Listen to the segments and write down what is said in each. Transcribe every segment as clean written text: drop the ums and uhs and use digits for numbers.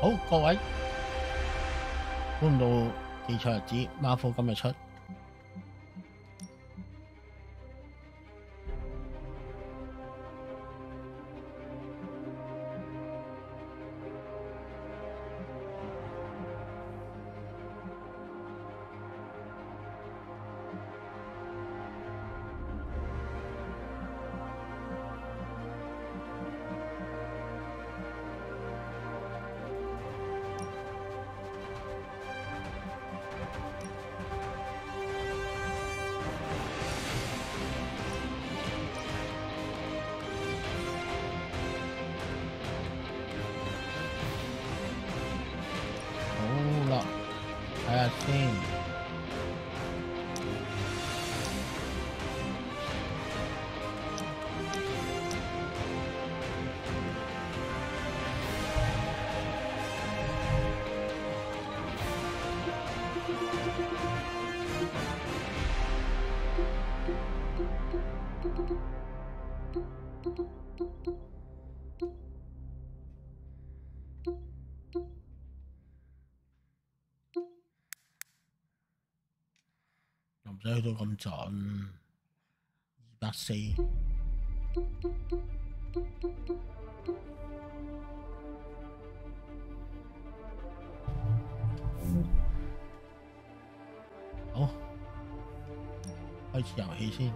好，各位，估唔到記錯日子，Marvel 今日出。睇下先。唔使去到咁準，240。好，開始遊戲先。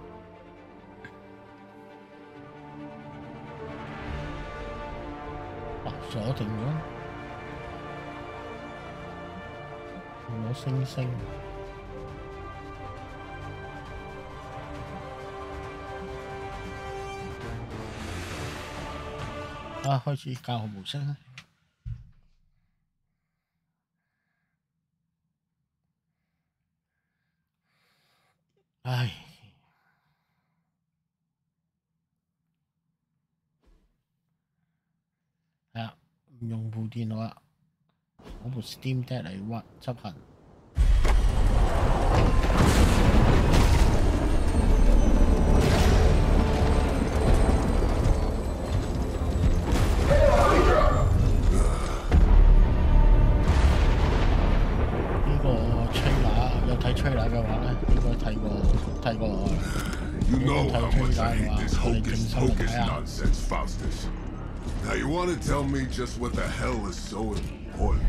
鎖定咗，攞星星。開始教學模式啦。唉，係啊，唔用部電腦啦，攞部 Steam Deck 嚟執行。trailer 嘅話咧，應該睇過You know how much I 嘅 hate 話， this 我哋 hocus 靜心嚟 pocus 睇下。 nonsense, Faustus. Now you want to tell me just what the hell is so important?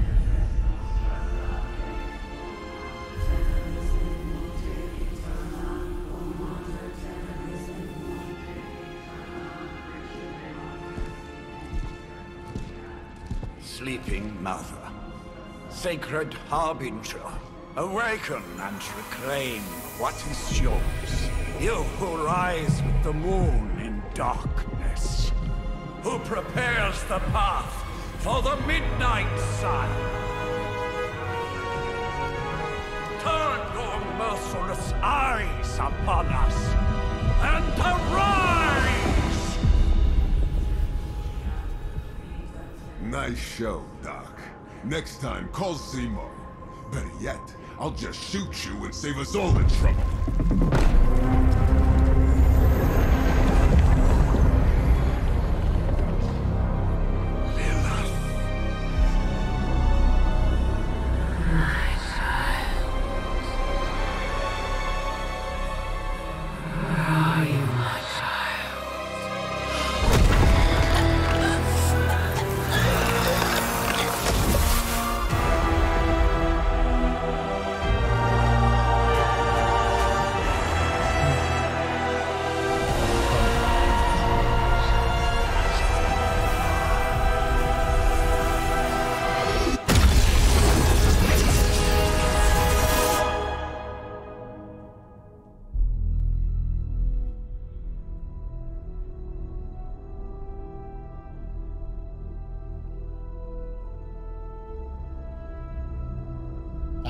Sleeping Mother, sacred harbinger, awaken and reclaim what is yours. You who rise with the moon in darkness, who prepares the path for the Midnight Sun. Turn your merciless eyes upon us and arise! Nice show, Doc. Next time, call Seymour. Better yet, I'll just shoot you and save us all the trouble.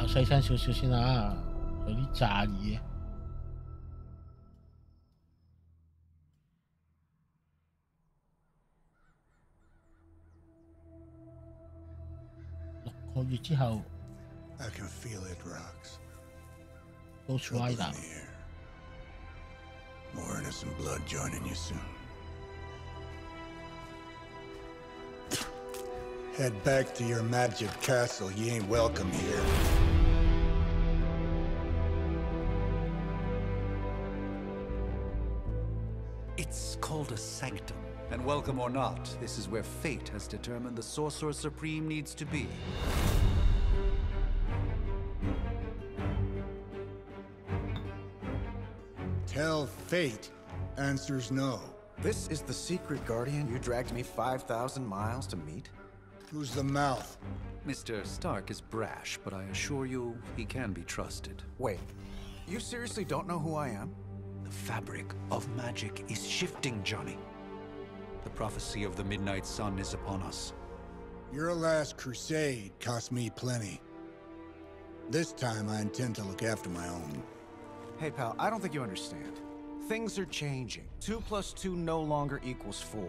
細聲少少先啊，有啲炸耳。6個月之後 I can feel it, Rox. Ghost Rider. More innocent blood joining you soon. Head back to your magic castle. You ain't welcome here. It's called a sanctum. And welcome or not, this is where fate has determined the Sorcerer Supreme needs to be. Tell fate. Answers no. This is the secret guardian you dragged me 5,000 miles to meet? Who's the mouth? Mr. Stark is brash, but I assure you, he can be trusted. Wait, you seriously don't know who I am? The fabric of magic is shifting, Johnny. The prophecy of the Midnight Sun is upon us. Your last crusade cost me plenty. This time I intend to look after my own. Hey pal, I don't think you understand. Things are changing. 2 + 2 no longer equals 4.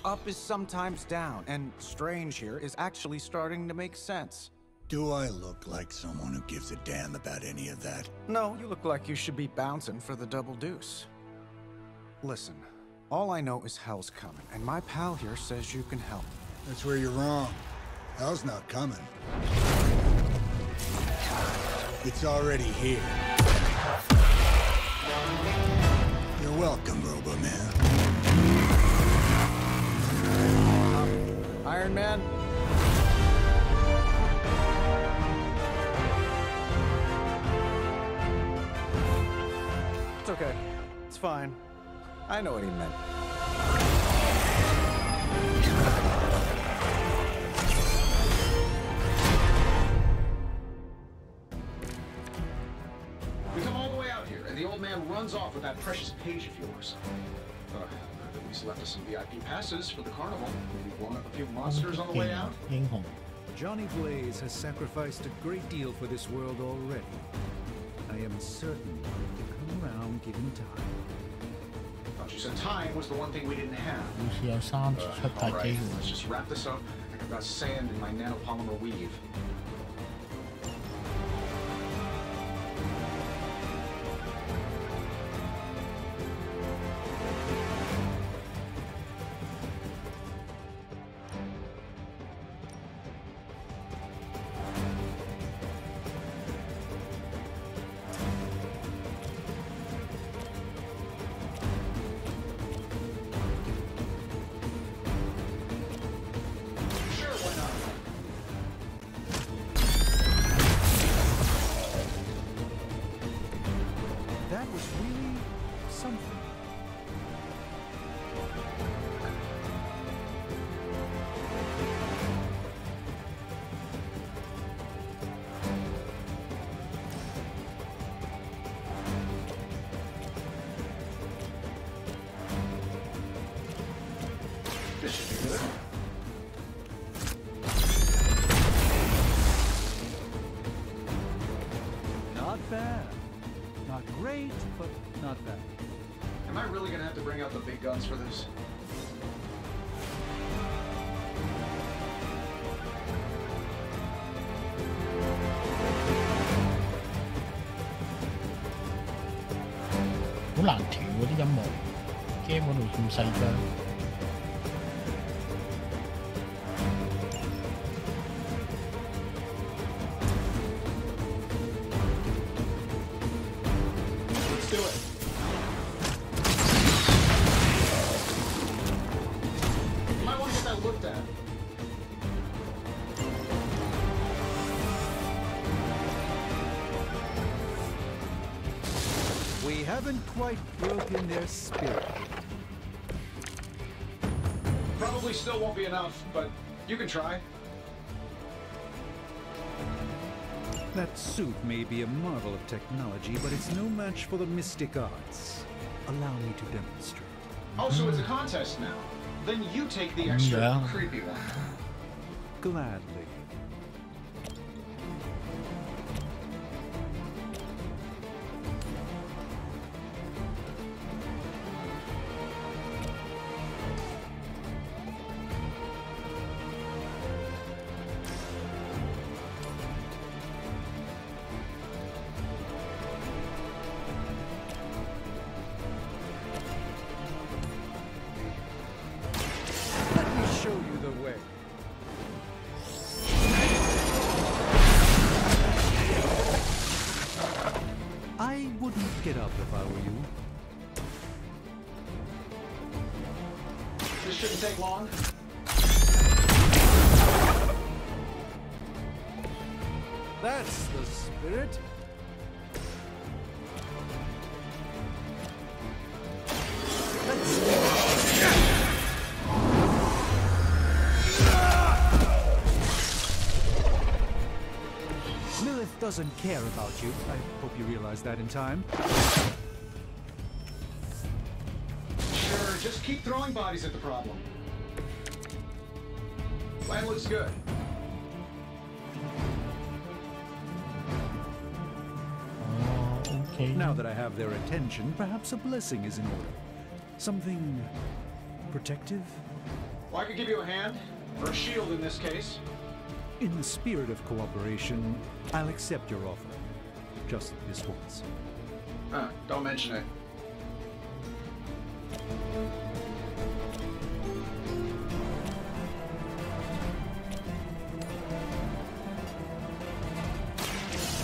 Up is sometimes down, and strange here is actually starting to make sense. Do I look like someone who gives a damn about any of that? No, you look like you should be bouncing for the double deuce. Listen, all I know is hell's coming, and my pal here says you can help. That's where you're wrong. Hell's not coming. It's already here. You're welcome, Robo-Man. Iron Man? It's okay. It's fine. I know what he meant. We come all the way out here, and the old man runs off with that precious page of yours. At least left us some VIP passes for the carnival. Maybe blown up a few monsters on the way out. 英雄 Johnny Blaze has sacrificed a great deal for this world already. I am certain he'll come around given time. Thought you said time was the one thing we didn't have. 好似有3次出大 All 機 right, 會。 let's just wrap this up. I think I've got sand in my nanopolymer weave. Sure, why not? That was really something. This should be good. Not bad. Not great, but not bad. Am I really gonna have to bring out the big guns for this? Hảo 難調嗰啲音樂，game 嗰度咁細張。Let's do it. You might want to get that looked at. We haven't quite broken their spirit. Probably still won't be enough, but you can try. That suit may be a marvel of technology, but it's no match for the mystic arts. Allow me to demonstrate. Oh, so it's a contest now. Then you take the extra Yeah. creepy one. Gladly. Let me show you the way. This shouldn't take long. That's the spirit. Lilith doesn't care about you. I hope you realize that in time. Sure, just keep throwing bodies at the problem. Plan looks good. Okay. Now that I have their attention, perhaps a blessing is in order. Something protective? Well, I could give you a hand, or a shield in this case. In the spirit of cooperation, I'll accept your offer. Just this once. Don't mention it.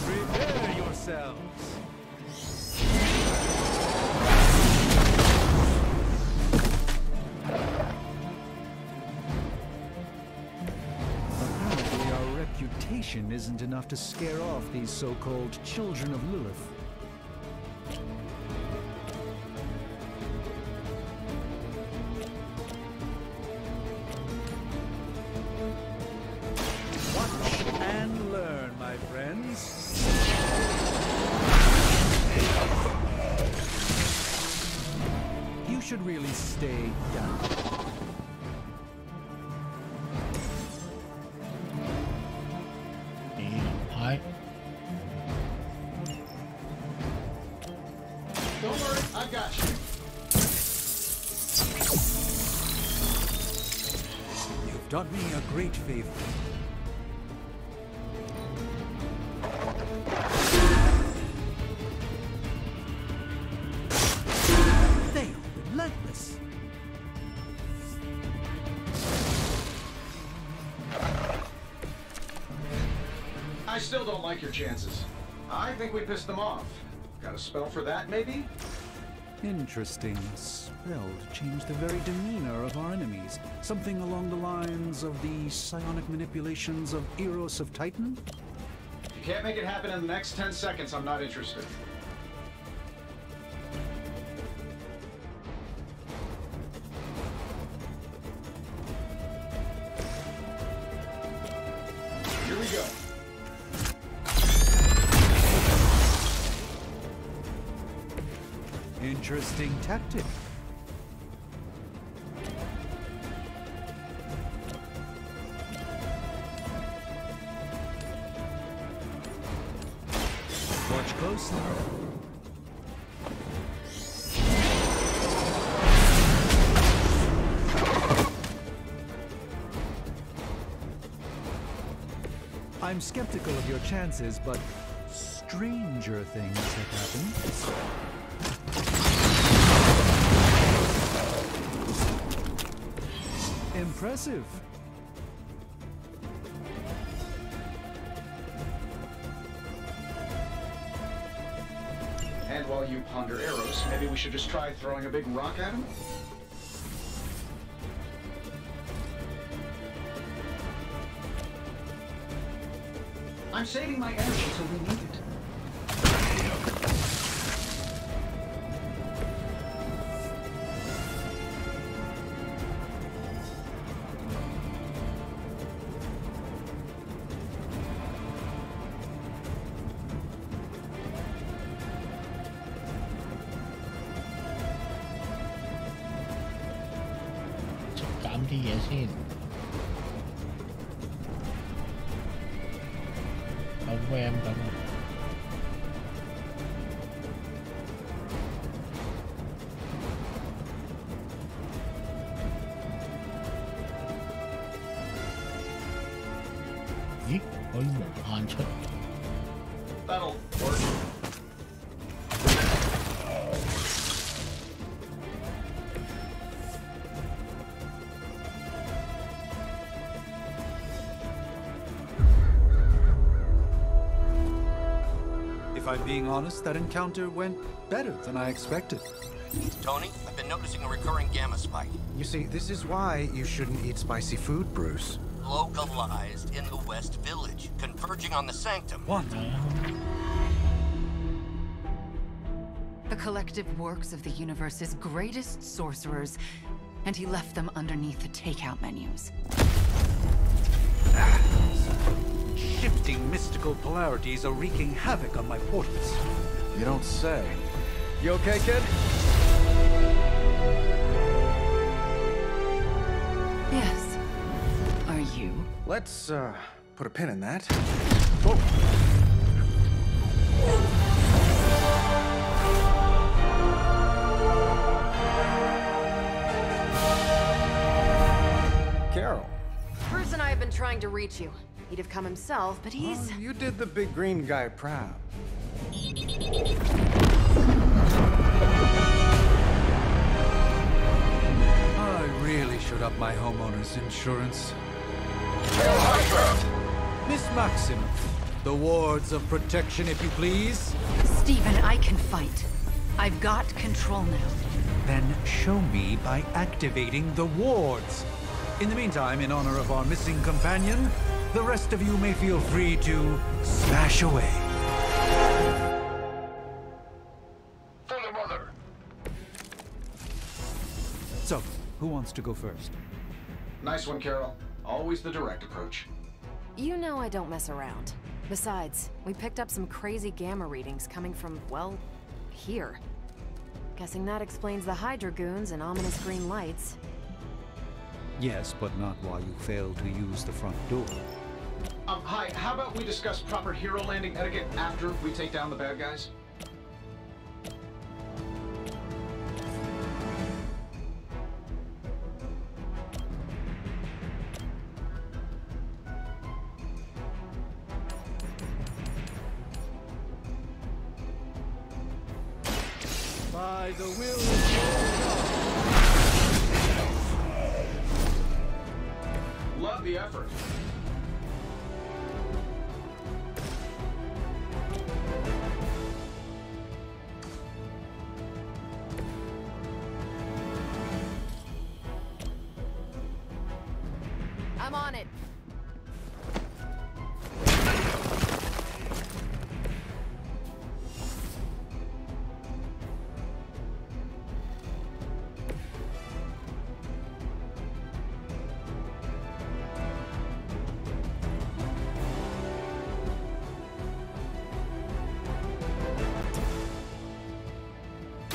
Prepare yourselves! Apparently our reputation isn't enough to scare off these so-called children of Lilith. Watch and learn, my friends. You should really stay down. Hi. Don't worry, I've got you. You've done me a great favor. They are relentless. I still don't like your chances. I think we pissed them off. Got a spell for that, maybe? Interesting. Spell to change the very demeanor of our enemies. Something along the lines of the psionic manipulations of Eros of Titan? If you can't make it happen in the next 10 seconds, I'm not interested. Here we go. Interesting tactic. Watch closely. I'm skeptical of your chances, but stranger things have happened. Impressive. And while you ponder arrows, maybe we should just try throwing a big rock at him? I'm saving my energy till we need it. Giảm啲嘢先。有 RAM 咁啊。咦？可以無限出。That'll work. If I'm being honest, that encounter went better than I expected. Tony, I've been noticing a recurring gamma spike. You see, this is why you shouldn't eat spicy food, Bruce. Localized in the West Village, converging on the Sanctum. Wanda. The collective works of the universe's greatest sorcerers, and he left them underneath the takeout menus. Shifting mystical polarities are wreaking havoc on my portals. You don't say. You okay, kid? Yes. Are you? Let's, put a pin in that. Carol. Bruce and I have been trying to reach you. He'd have come himself, but he's... Oh, you did the big green guy proud. I really should up my homeowner's insurance. Miss Maximoff, the wards of protection, if you please. Stephen, I can fight. I've got control now. Then show me by activating the wards. In the meantime, in honor of our missing companion, the rest of you may feel free to smash away. For the mother. So, who wants to go first? Nice one, Carol. Always the direct approach. You know I don't mess around. Besides, we picked up some crazy gamma readings coming from, well, here. Guessing that explains the Hydra goons and ominous green lights. Yes, but not while you fail to use the front door. Hi, how about we discuss proper hero landing etiquette after we take down the bad guys? By the will of Love the effort. I'm on it.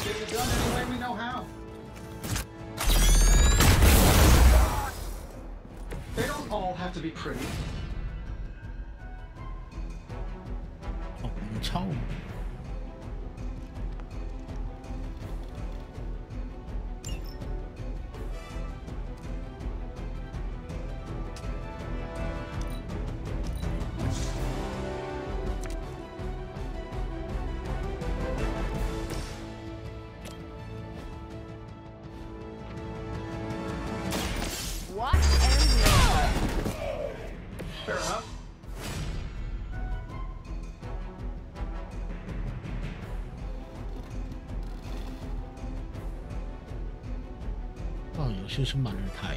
Get it done any way we know how. They don't all have to be pretty. 好臭。Watch and learn. Fair enough. 哦，有些是满日台。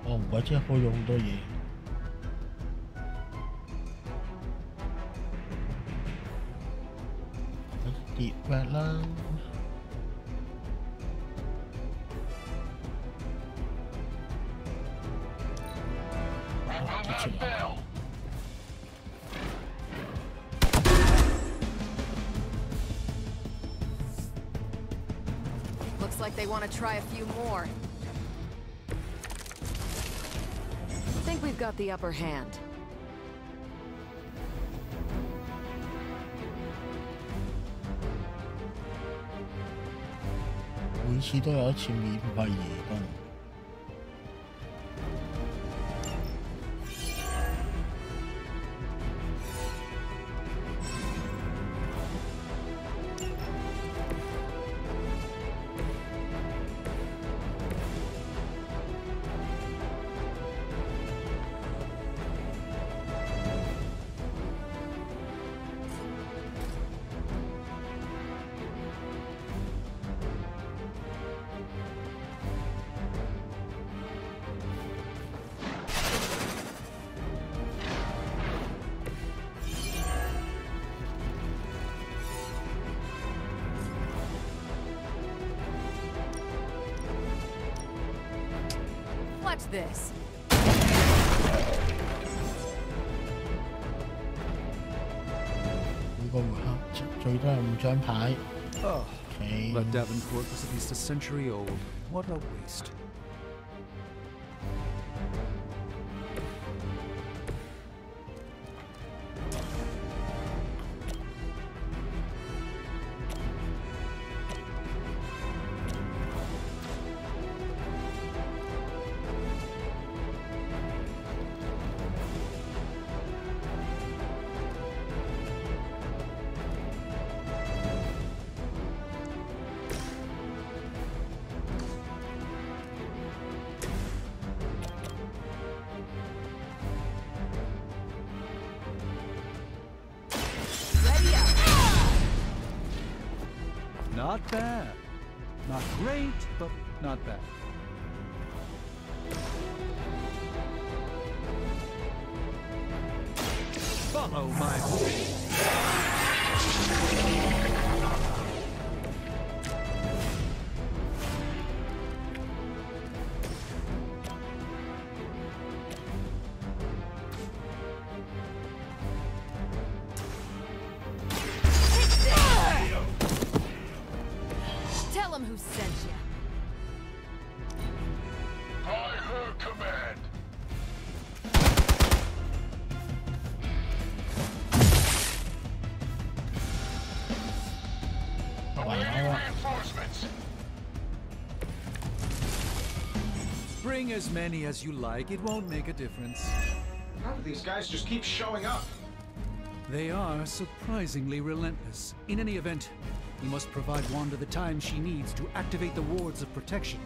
哦，我真係可以用好多嘢。跌滑啦！Looks like they want to try a few more. Think we've got the upper hand. 每次都有一次免費移動。Watch this. 每個回合最多係5張牌。Oh, Okay. but Davenport was at least a century old. What a waste. Not bad. Not great, but not bad. Follow my lead. Tell him who sent you. By her command. Awaiting reinforcements. Bring as many as you like. It won't make a difference. How do these guys just keep showing up? They are surprisingly relentless. In any event, we must provide Wanda the time she needs to activate the wards of protection.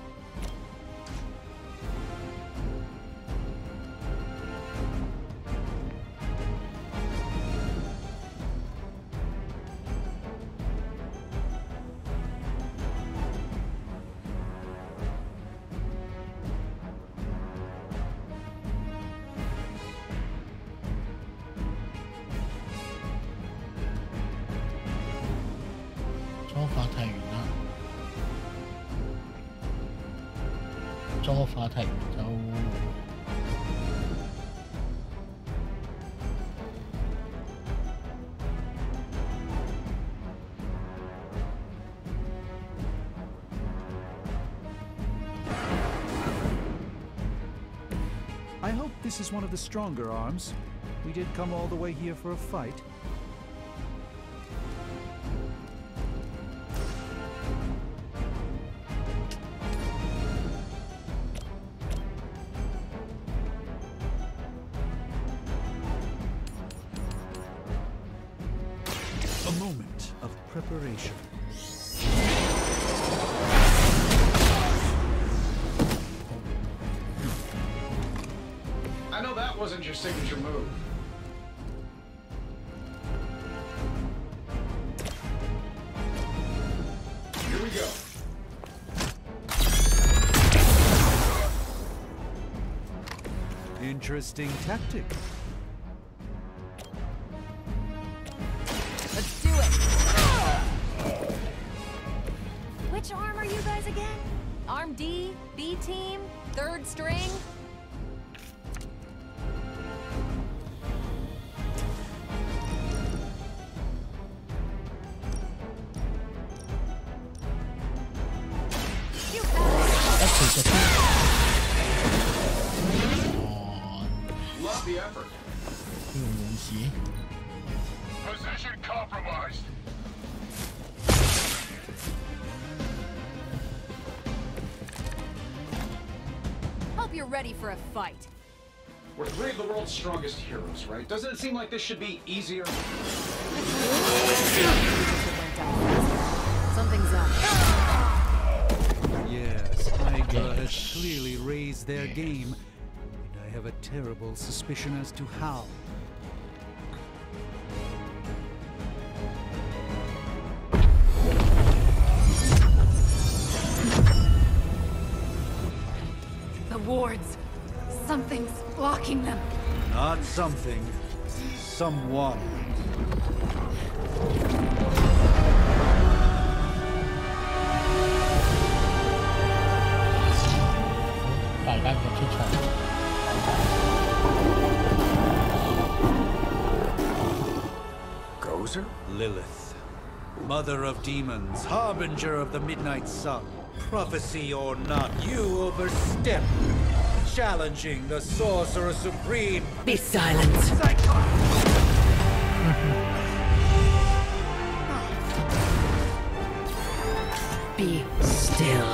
I hope this is one of the stronger arms. We did come all the way here for a fight. A moment of preparation. I know that wasn't your signature move. Here we go. Interesting tactic. Let's do it. Which arm are you guys again? Arm D, B team, third string? Love the effort. Position compromised. Hope you're ready for a fight. We're three of the world's strongest heroes, right? Doesn't it seem like this should be easier? Something's up. Yes, Hydra has clearly raised their game, and I have a terrible suspicion as to how. The wards. Something's blocking them. Not something. Someone. Lilith, mother of demons, harbinger of the Midnight Sun. Prophecy or not, you overstep, challenging the Sorcerer Supreme. Be silent. Be still.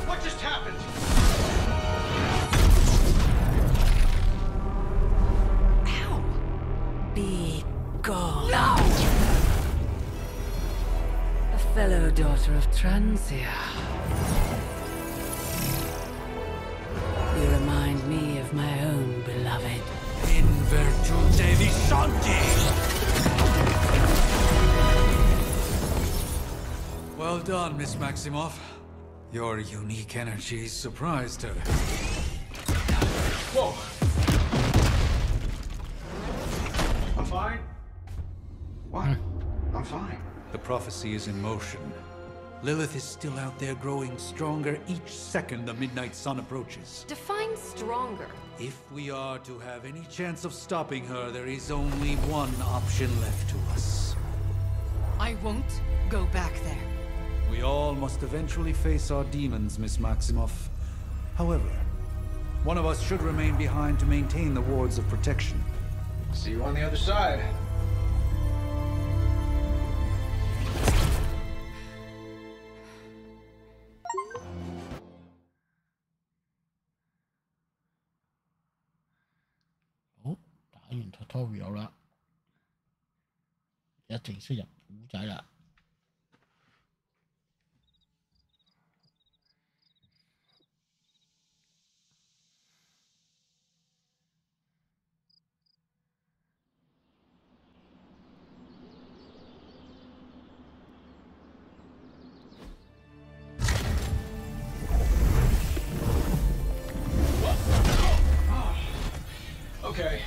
What just happened? Ow. Be gone. No! A fellow daughter of Transia. You remind me of my own beloved. In virtute visante! Well done, Miss Maximoff. Your unique energy surprised her. Whoa! I'm fine. What? I'm fine. The prophecy is in motion. Lilith is still out there growing stronger each second the Midnight Sun approaches. Define stronger. If we are to have any chance of stopping her, there is only one option left to us. I won't go back there. We all must eventually face our demons, Miss Maximoff. However, one of us should remain behind to maintain the wards of protection. See you on the other side.好，打完 tutorial 啦，一正式入古仔啦。Okay,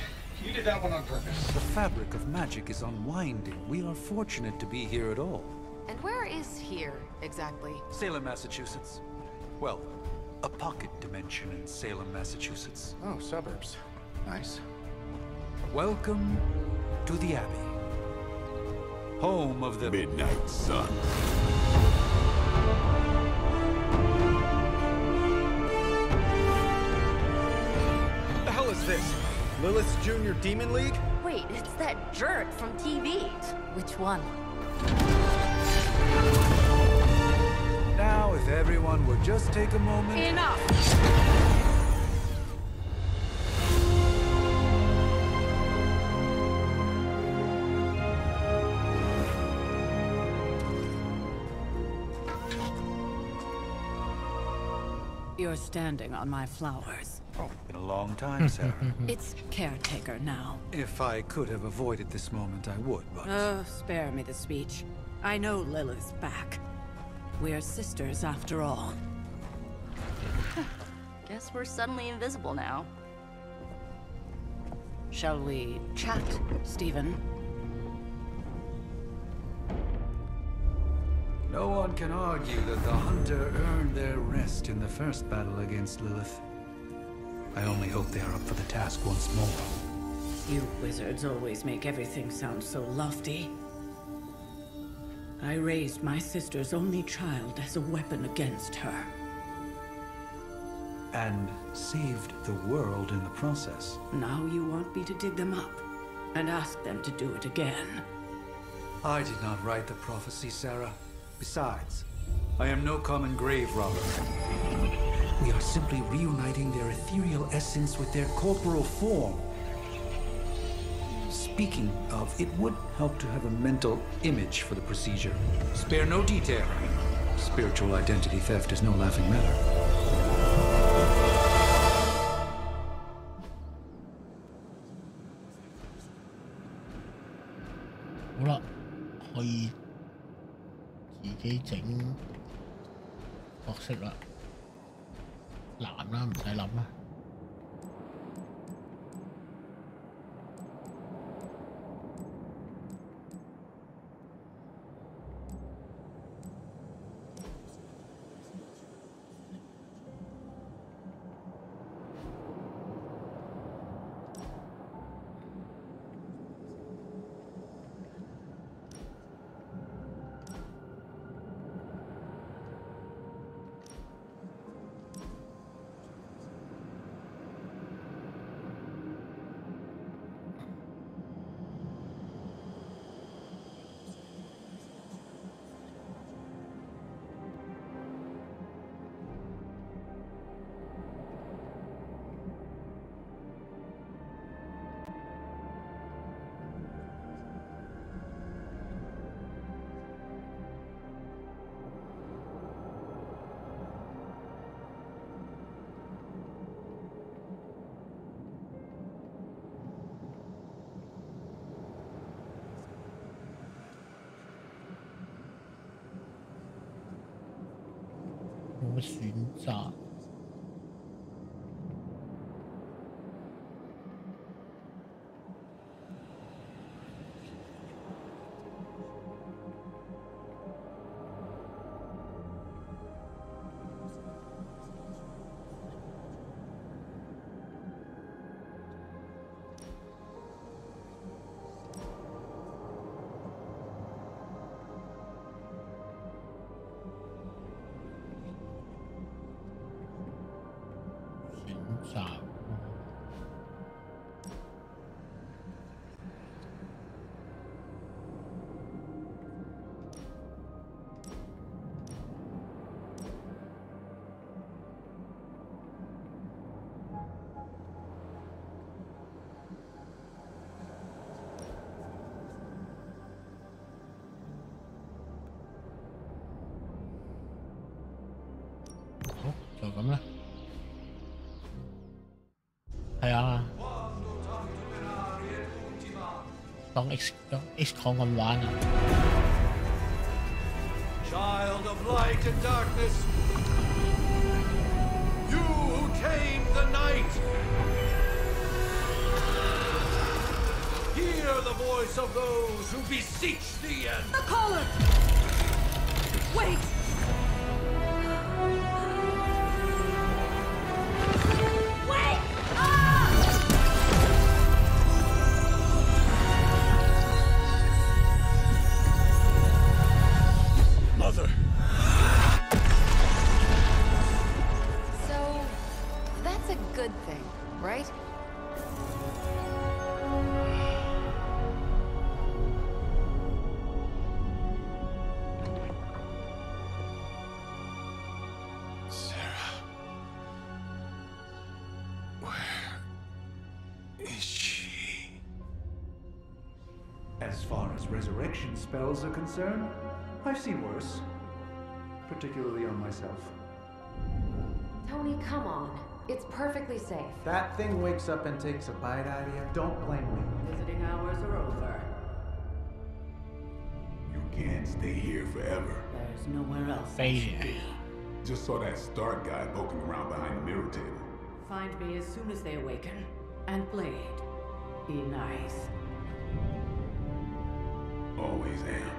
you did that one on purpose. The fabric of magic is unwinding. We are fortunate to be here at all. And where is here, exactly? Salem, Massachusetts. Well, a pocket dimension in Salem, Massachusetts. Oh, suburbs. Nice. Welcome to the Abbey. Home of the Midnight Sun. What the hell is this? Lilith's Junior Demon League? Wait, it's that jerk from TV. Which one? Now, if everyone would just take a moment... Enough! You're standing on my flowers. Oh, been a long time, Sarah. It's caretaker now. If I could have avoided this moment, I would, but... Oh, spare me the speech. I know Lilith's back. We're sisters after all. Guess we're suddenly invisible now. Shall we chat, Stephen? No one can argue that the Hunter earned their rest in the first battle against Lilith. I only hope they are up for the task once more. You wizards always make everything sound so lofty. I raised my sister's only child as a weapon against her. And saved the world in the process. Now you want me to dig them up and ask them to do it again. I did not write the prophecy, Sarah. Besides, I am no common grave robber. We are simply reuniting their ethereal essence with their corporal form. Speaking of, it would help to have a mental image for the procedure. Spare no detail. Spiritual identity theft is no laughing matter. Well, 可以自己整角色啦，男啦，唔使諗啦。乜選擇？好，就咁啦。係啊，當 X 咁玩啊。Child of light and darkness, you who tame the night, hear the voice of those who beseech the end. The caller! Wait! Wait! Mother! So, that's a good thing, right? As far as resurrection spells are concerned, I've seen worse. Particularly on myself. Tony, come on. It's perfectly safe. That thing wakes up and takes a bite out of you. Don't blame me. Visiting hours are over. You can't stay here forever. There's nowhere else I Fading. should be. Just saw that Stark guy poking around behind the mirror table. Find me as soon as they awaken. And Blade, be nice. Always am.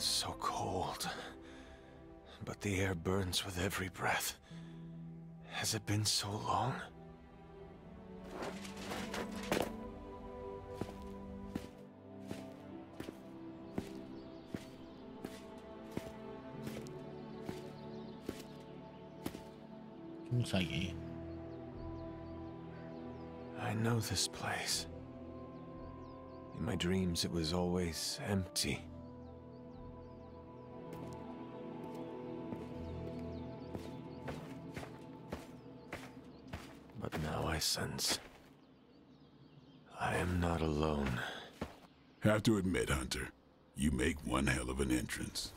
So cold. But the air burns with every breath. Has it been so long? I know this place. In my dreams, it was always empty. But now I sense I am not alone. Have to admit, Hunter, you make one hell of an entrance.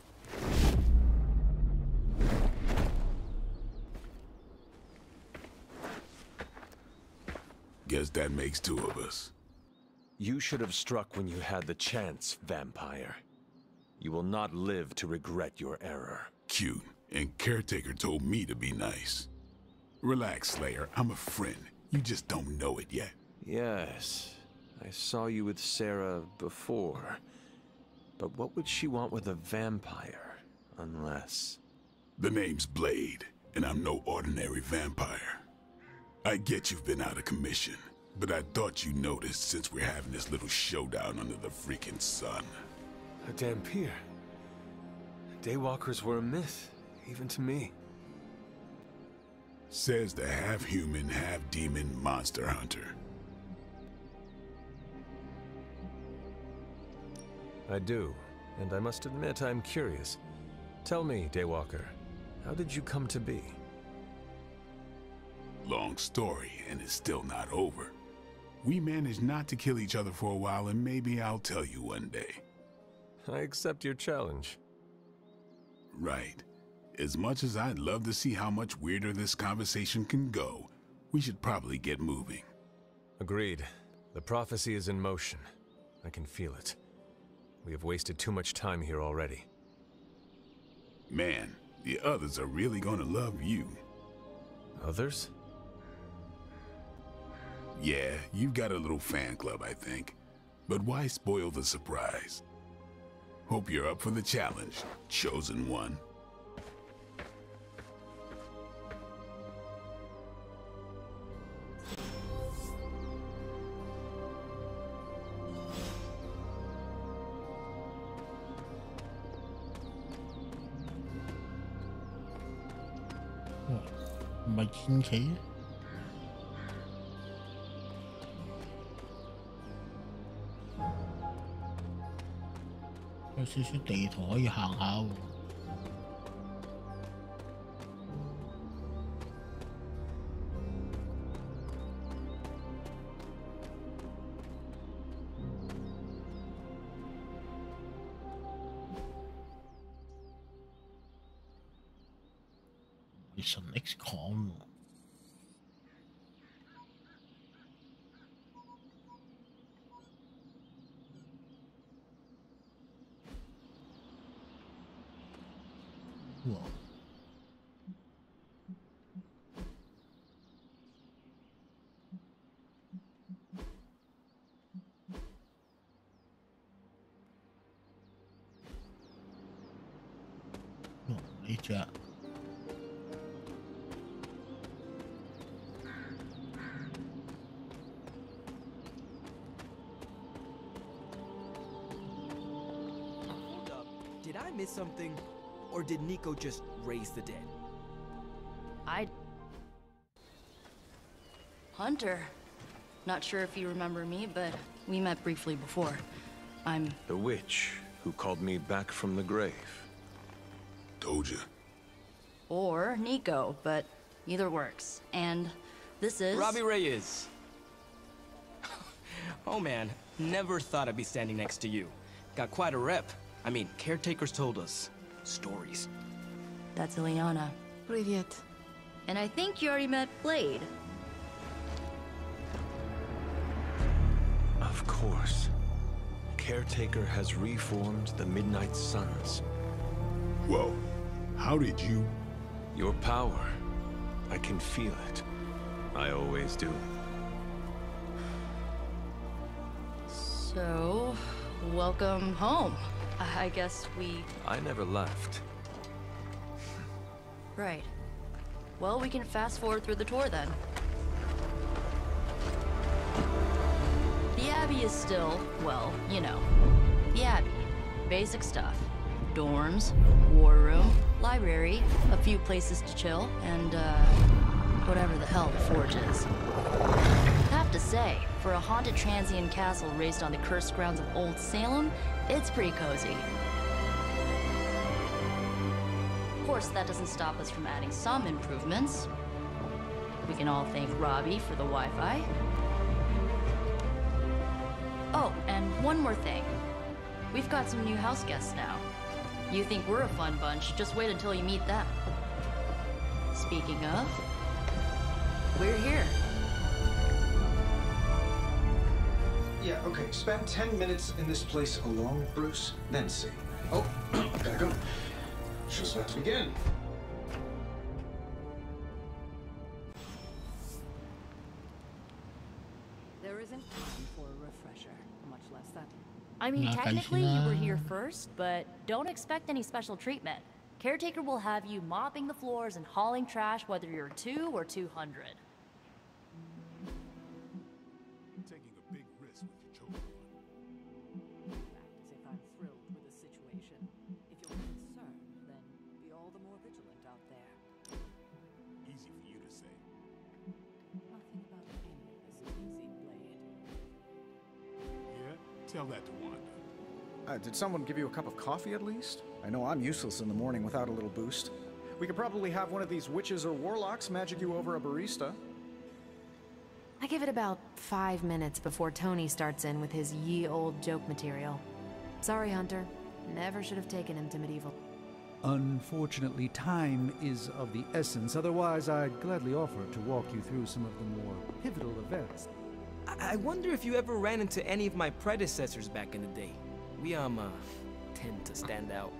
Guess that makes two of us. You should have struck when you had the chance, vampire. You will not live to regret your error. Cute, and Caretaker told me to be nice. Relax, Slayer. I'm a friend. You just don't know it yet. Yes, I saw you with Sarah before. But what would she want with a vampire, unless... The name's Blade, and I'm no ordinary vampire. I get you've been out of commission, but I thought you noticed since we're having this little showdown under the freaking sun. A Dampier. Daywalkers were a myth, even to me. Says the half-human, half-demon monster hunter. I do, and I must admit I'm curious. Tell me, Daywalker, how did you come to be? Long story, and it's still not over. We managed not to kill each other for a while, and maybe I'll tell you one day. I accept your challenge. Right. As much as I'd love to see how much weirder this conversation can go, we should probably get moving. Agreed. The prophecy is in motion. I can feel it. We have wasted too much time here already. Man, the others are really gonna love you. Others? Yeah, you've got a little fan club, I think. But why spoil the surprise? Hope you're up for the challenge, chosen one.唔係戰棋。有少少地圖可以行下喎。Mission XCOM 哇！呢隻。Did I miss something? Or did Nico just raise the dead? Hunter. Not sure if you remember me, but we met briefly before. I'm... The witch who called me back from the grave. Told ya. Or Nico, but either works. And this is... Robbie Reyes. Oh man, never thought I'd be standing next to you. Got quite a rep. I mean, caretakers told us stories. That's Ileana. Привет. And I think you already met Blade. Of course. Caretaker has reformed the Midnight Suns. Whoa. How did you... Your power. I can feel it. I always do. So... welcome home. I guess we... I never left. Right. Well, we can fast forward through the tour then. The Abbey is still, well, you know. The Abbey. Basic stuff. Dorms, war room, library, a few places to chill, and, whatever the hell the Forge is. Have to say, for a haunted transient castle raised on the cursed grounds of Old Salem, it's pretty cozy. Of course, that doesn't stop us from adding some improvements. We can all thank Robbie for the Wi-Fi. Oh, and one more thing. We've got some new house guests now. You think we're a fun bunch, just wait until you meet them. Speaking of, we're here. Yeah, okay. Spend 10 minutes in this place alone, Bruce, then see. Oh, gotta go. Show's about to begin. There isn't time for a refresher, much less that. I mean, technically you were here first, but don't expect any special treatment. Caretaker will have you mopping the floors and hauling trash whether you're 2 or 200. Taking a big risk with your chosen one. Act as if I'm thrilled with the situation. If you're concerned, then be all the more vigilant out there. Easy for you to say. Nothing about any of this is easy, Blade. Yeah? Tell that to Wanda. Did someone give you a cup of coffee at least? I know I'm useless in the morning without a little boost. We could probably have one of these witches or warlocks magic you over a barista. I give it about 5 minutes before Tony starts in with his ye old joke material. Sorry, Hunter. Never should have taken him to medieval. Unfortunately, time is of the essence. Otherwise, I'd gladly offer to walk you through some of the more pivotal events. I wonder if you ever ran into any of my predecessors back in the day. We, tend to stand out.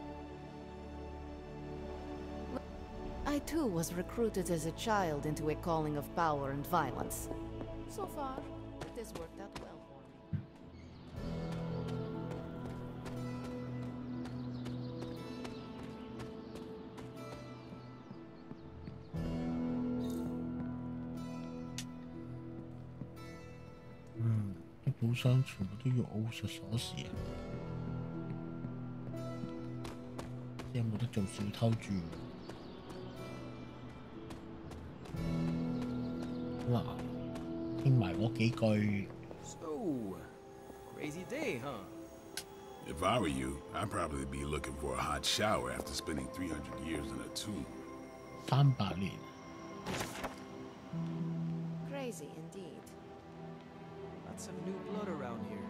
I too was recruited as a child into a calling of power and violence. So far, it has worked out well for me.啲寶箱全部都要奧術鎖匙啊！即係冇得做小偷住。哇！傾埋嗰幾句。So, crazy day, huh? If I were you, I'd probably be looking for a hot shower after spending 300 years in a tomb. 300年。Crazy indeed. Lots of new blood around here.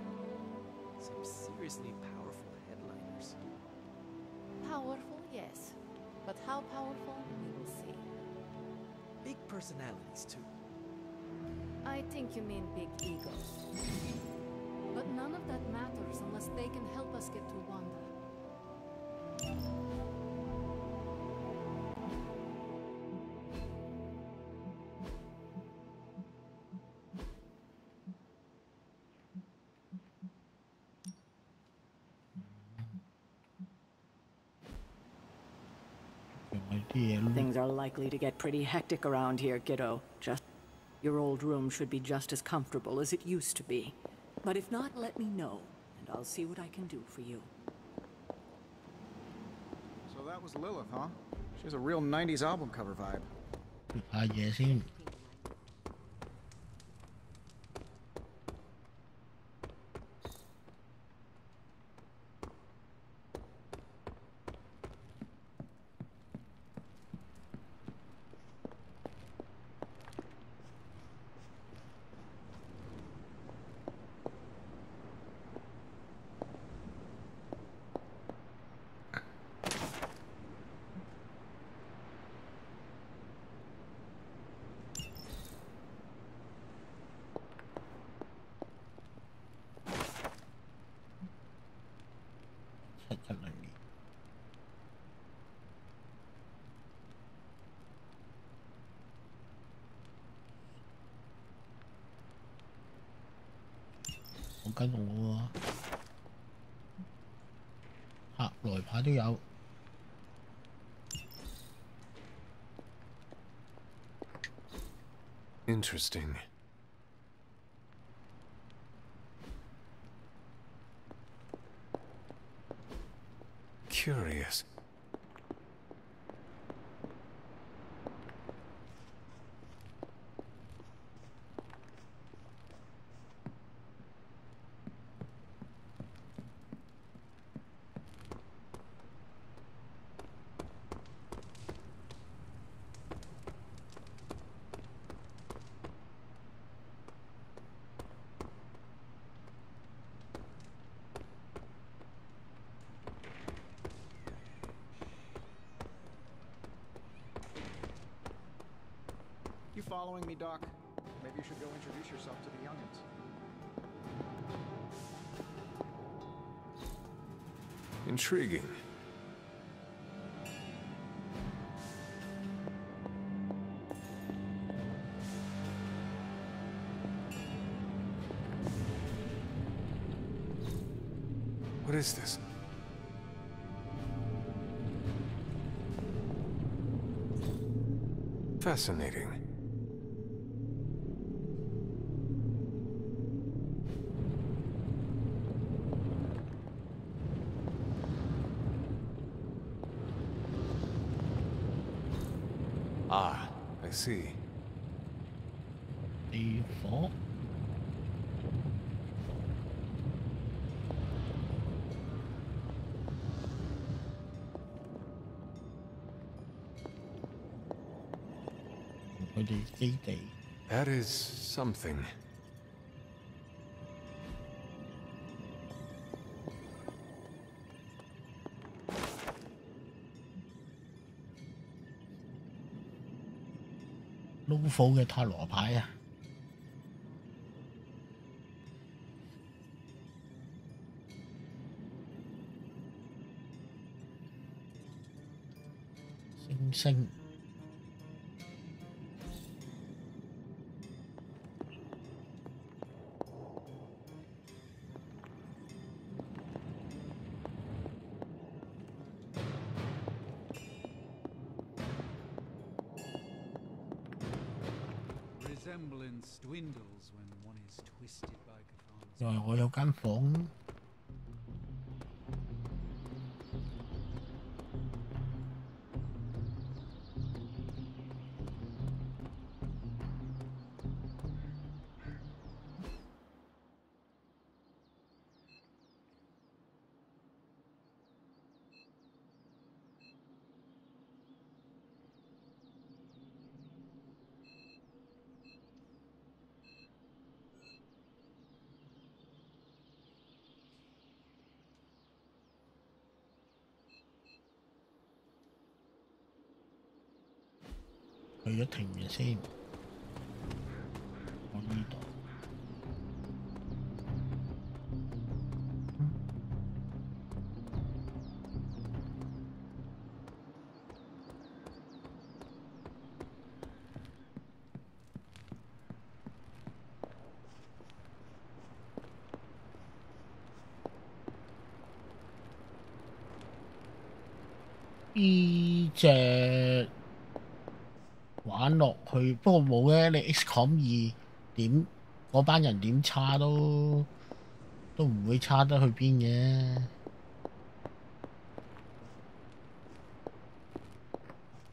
Some seriously powerful headliners. Powerful, yes. But how powerful, we will see. Big personalities, too. I think you mean big egos. But none of that matters unless they can help us get to Wanda. Things are likely to get pretty hectic around here, kiddo. Your old room should be just as comfortable as it used to be. But if not, let me know, and I'll see what I can do for you. So that was Lilith, huh? She has a real 90s album cover vibe. 下嘢先。講緊我喎，客來牌都有。Interesting. Curious. You following me, Doc? Maybe you should go introduce yourself to the youngins. Intriguing. What is this? Fascinating. Ah, I see. 佢哋基地。That is something. Low 嘅塔羅牌啊！星星。原來我有間房。去咗庭園先，我呢度。呢隻。玩落去，不過冇嘅。你 XCOM 2點嗰班人點差都唔會差得去邊嘅。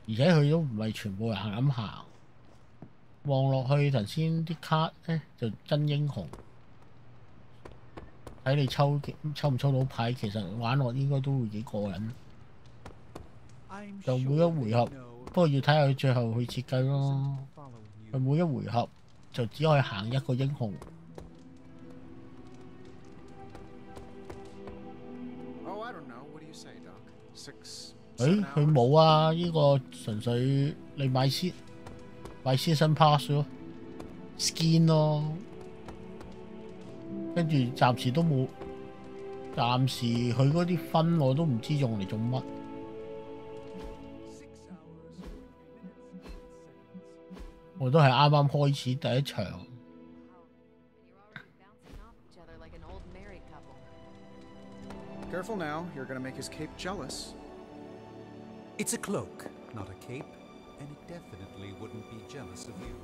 而且佢都唔係全部人咁行。望落去頭先啲卡咧就真英雄，睇你抽唔抽到牌，其實玩落應該都會幾過癮。就每一回合。不過要睇下佢最後去設計咯。佢每一回合就只可以行一個英雄。佢冇啊！呢個純粹你買 season pass 咯 ，skin 咯。跟住暫時都冇，暫時佢嗰啲分我都唔知用嚟做乜。我都係啱啱開始第一場。Careful now, you're gonna make his cape jealous. It's a cloak, not a cape, and it definitely wouldn't be jealous of you.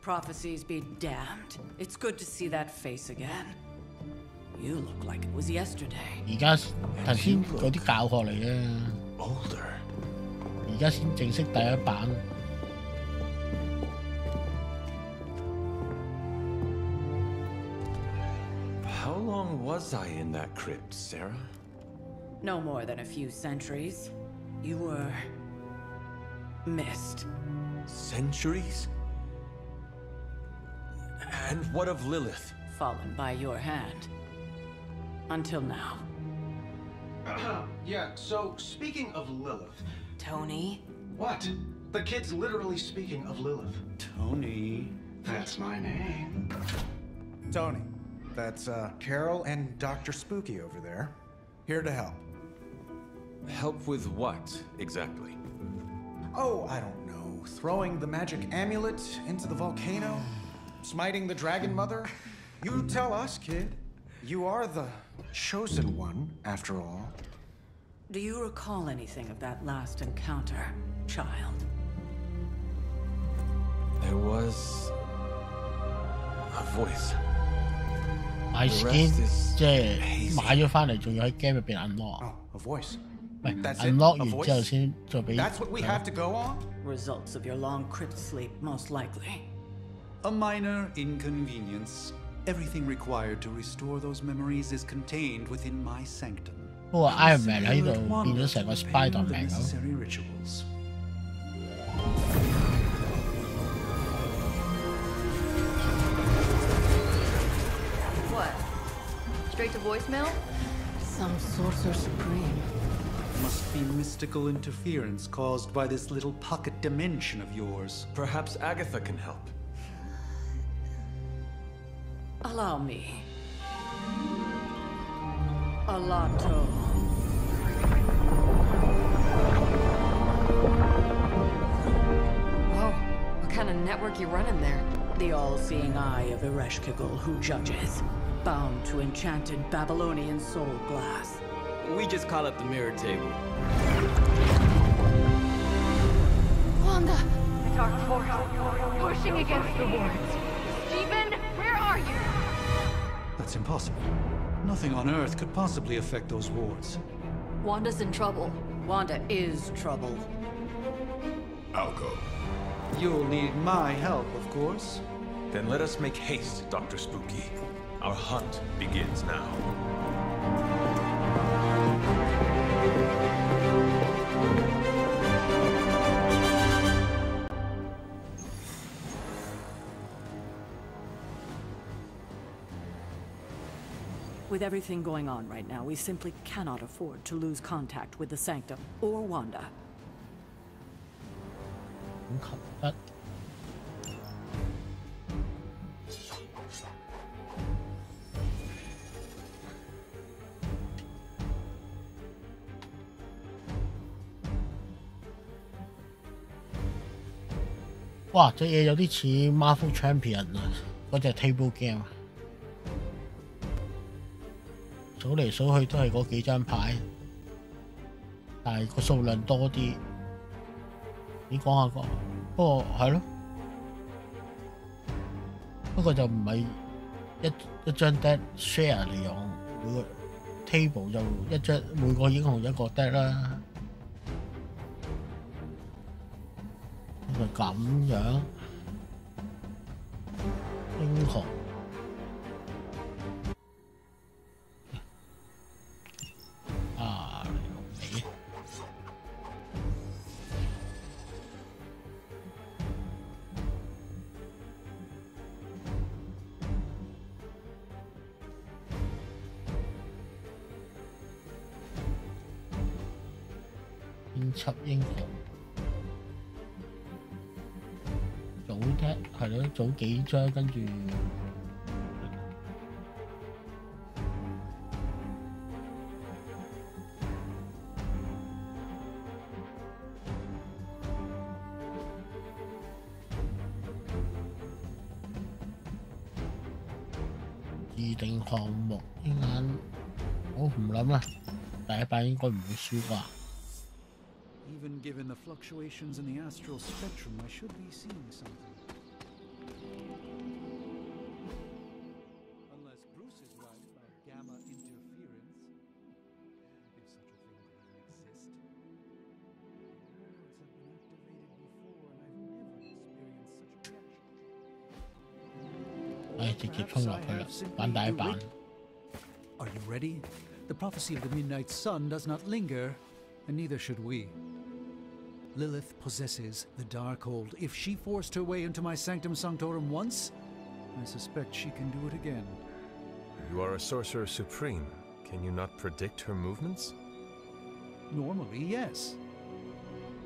Prophecies be damned. It's good to see that face again. You look like it was yesterday. 而家頭先嗰啲教學嚟嘅。Older. 而家先正式第一版。How long was I in that crypt, Sarah? No more than a few centuries. You were missed. Centuries? And what of Lilith? Fallen by your hand. Until now. Yeah, so speaking of Lilith... Tony? What? The kid's literally speaking of Lilith. Tony. That's my name. Tony. That's, Carol and Dr. Spooky over there. Here to help. Help with what, exactly? Oh, I don't know. Throwing the magic amulet into the volcano? Smiting the Dragon Mother? You tell us, kid. You are the chosen one, after all. Do you recall anything of that last encounter, child? There was a voice. My skin 即係買咗翻嚟，仲要喺 game 入邊 unlock。Oh, a voice. That's it? unlock A 完 voice? 之後先再俾。That's what we have to go on? Results of your long crypt sleep, most likely. A minor inconvenience. Everything required to restore those memories is contained within my sanctum. 不過 Iron Man 喺度變咗成個 Spider-Man 咁。 Necessary rituals. What? Straight to voicemail? Some sorcerer supreme. Must be mystical interference caused by this little pocket dimension of yours. Perhaps Agatha can help. Allow me. Alato. Whoa, what kind of network you running there? The all-seeing eye of Ereshkigal who judges, bound to enchanted Babylonian soul glass. We just call it the mirror table. Wanda! The dark force, pushing against the wards. Stephen, where are you? That's impossible. Nothing on Earth could possibly affect those wards. Wanda's in trouble. Wanda is trouble. I'll go. You'll need my help, of course. Then let us make haste, Dr. Spooky. Our hunt begins now. With everything going on right now, we simply cannot afford to lose contact with the Sanctum or Wanda. 咁求得。哇！隻嘢有啲似 Marvel Champion 啊，嗰隻 table game。數嚟數去都係嗰幾張牌，但係個數量多啲。你講下個，不過係咯，不過就唔係一張 deck share 嚟用，每個 table 就一張每個英雄一個 deck 啦。就咁樣，英雄。編輯英雄，早啲係咯，早幾張跟住預定項目一眼，我唔諗啦，第一版應該唔會輸啩。Even given the fluctuations in the astral spectrum, I should be seeing something. Unless Bruce is right about gamma interference, if such a thing could even exist. Worlds have been activated before, and I've never experienced such a reaction. 直接衝落去啦，玩第一版。Are you ready? The prophecy of the Midnight Sun does not linger, and neither should we. Lilith possesses the Darkhold. If she forced her way into my Sanctum Sanctorum once, I suspect she can do it again. You are a sorcerer supreme. Can you not predict her movements? Normally, yes.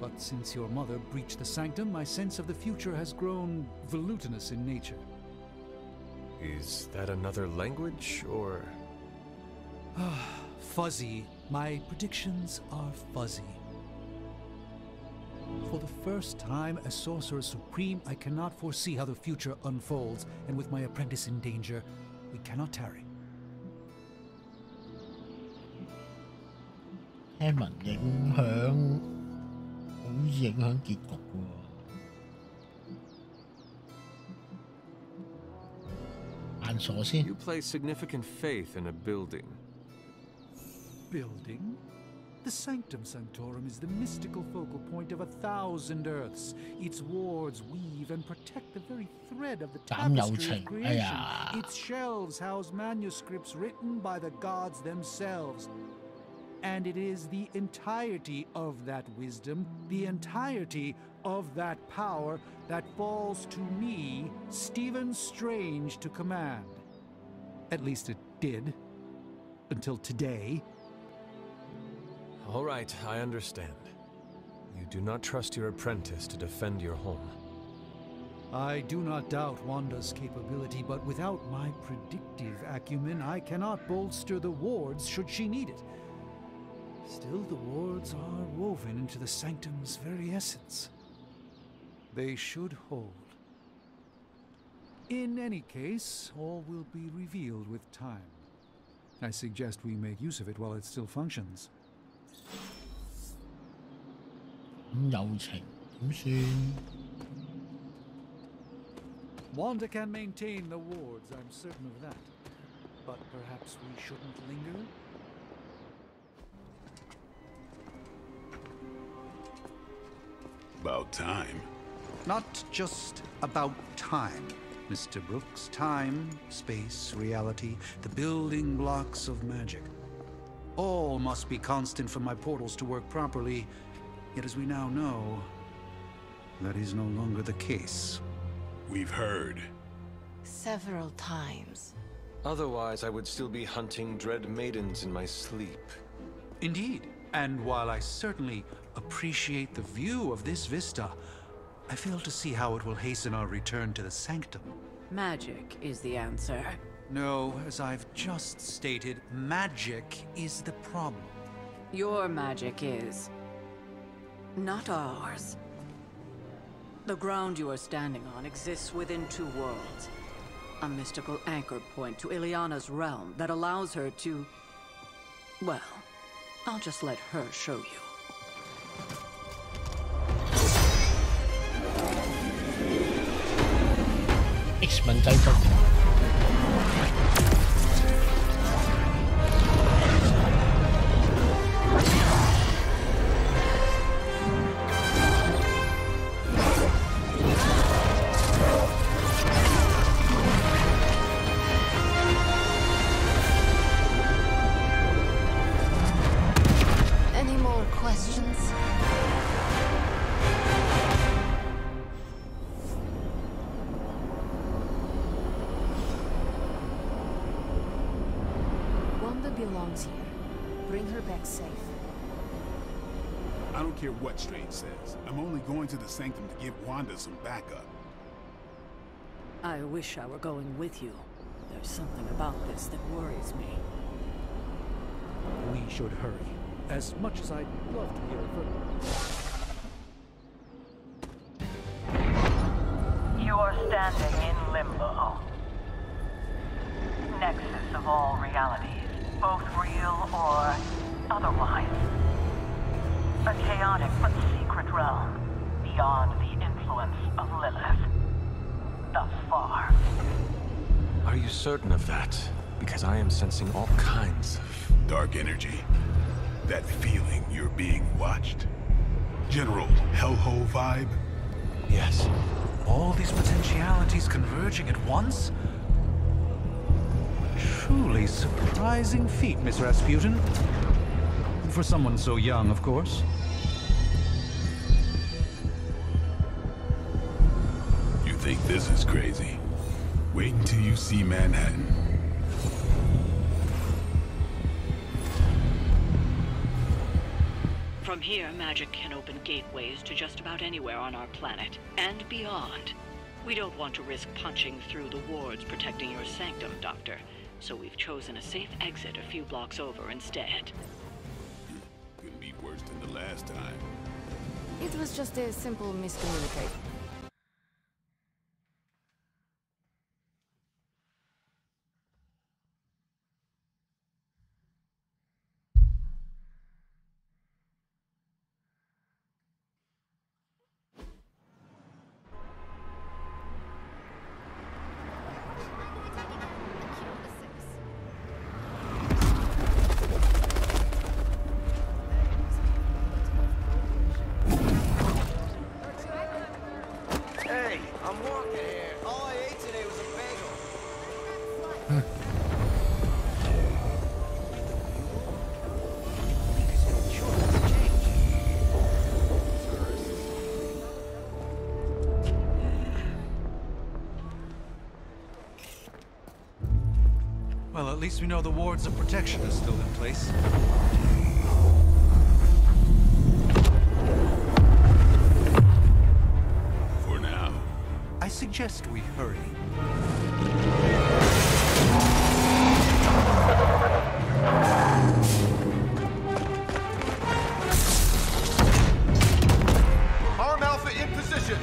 But since your mother breached the Sanctum, my sense of the future has grown volutinous in nature. Is that another language, or...? Fuzzy. My predictions are fuzzy. For the first time as Sorcerer Supreme, I cannot foresee how the future unfolds, and with my apprentice in danger, we cannot tarry. 聽聞影響，好易影響結局喎。扮傻先。You place significant faith in a building. Building? The Sanctum Sanctorum is the mystical focal point of 1,000 Earths. Its wards weave and protect the very thread of the tapestry of creation. Its shelves house manuscripts written by the gods themselves. And it is the entirety of that wisdom, the entirety of that power, that falls to me, Stephen Strange, to command. At least it did. Until today. All right, I understand. You do not trust your apprentice to defend your home. I do not doubt Wanda's capability, but without my predictive acumen, I cannot bolster the wards should she need it. Still, the wards are woven into the Sanctum's very essence. They should hold. In any case, all will be revealed with time. I suggest we make use of it while it still functions. 咁友情點算？ Wanda can maintain the wards, I'm certain of that. But perhaps we shouldn't linger? About time. Not just about time, Mr. Brooks. Time, space, reality, the building blocks of magic. All must be constant for my portals to work properly. Yet as we now know, that is no longer the case. We've heard. Several times. Otherwise, I would still be hunting dread maidens in my sleep. Indeed. And while I certainly appreciate the view of this vista, I fail to see how it will hasten our return to the Sanctum. Magic is the answer. No, as I've just stated, magic is the problem. Your magic is... not ours. The ground you are standing on exists within two worlds. A mystical anchor point to Ileana's realm that allows her to... well, I'll just let her show you. X-Men 製作。 Any more questions? Wanda belongs here. Bring her back safe. I don't care what Strange says. I'm only going to the Sanctum to give Wanda some backup. I wish I were going with you. There's something about this that worries me. We should hurry. As much as I'd love to hear from... You are standing in limbo. Nexus of all realities, both real or otherwise. A chaotic but secret realm, beyond the influence of Lilith. Thus far. Are you certain of that? Because I am sensing all kinds of... dark energy. That feeling you're being watched? General hellhole vibe? Yes. All these potentialities converging at once? Truly surprising feat, Miss Rasputin. For someone so young, of course. You think this is crazy? Wait until you see Manhattan. From here, magic can open gateways to just about anywhere on our planet, and beyond. We don't want to risk punching through the wards protecting your sanctum, Doctor, so we've chosen a safe exit a few blocks over instead. Couldn't be worse than the last time. It was just a simple miscommunication. I'm working here. All I ate today was a bagel. Well, at least we know the wards of protection are still in place. For now. I suggest we hurry. Arm Alpha in position.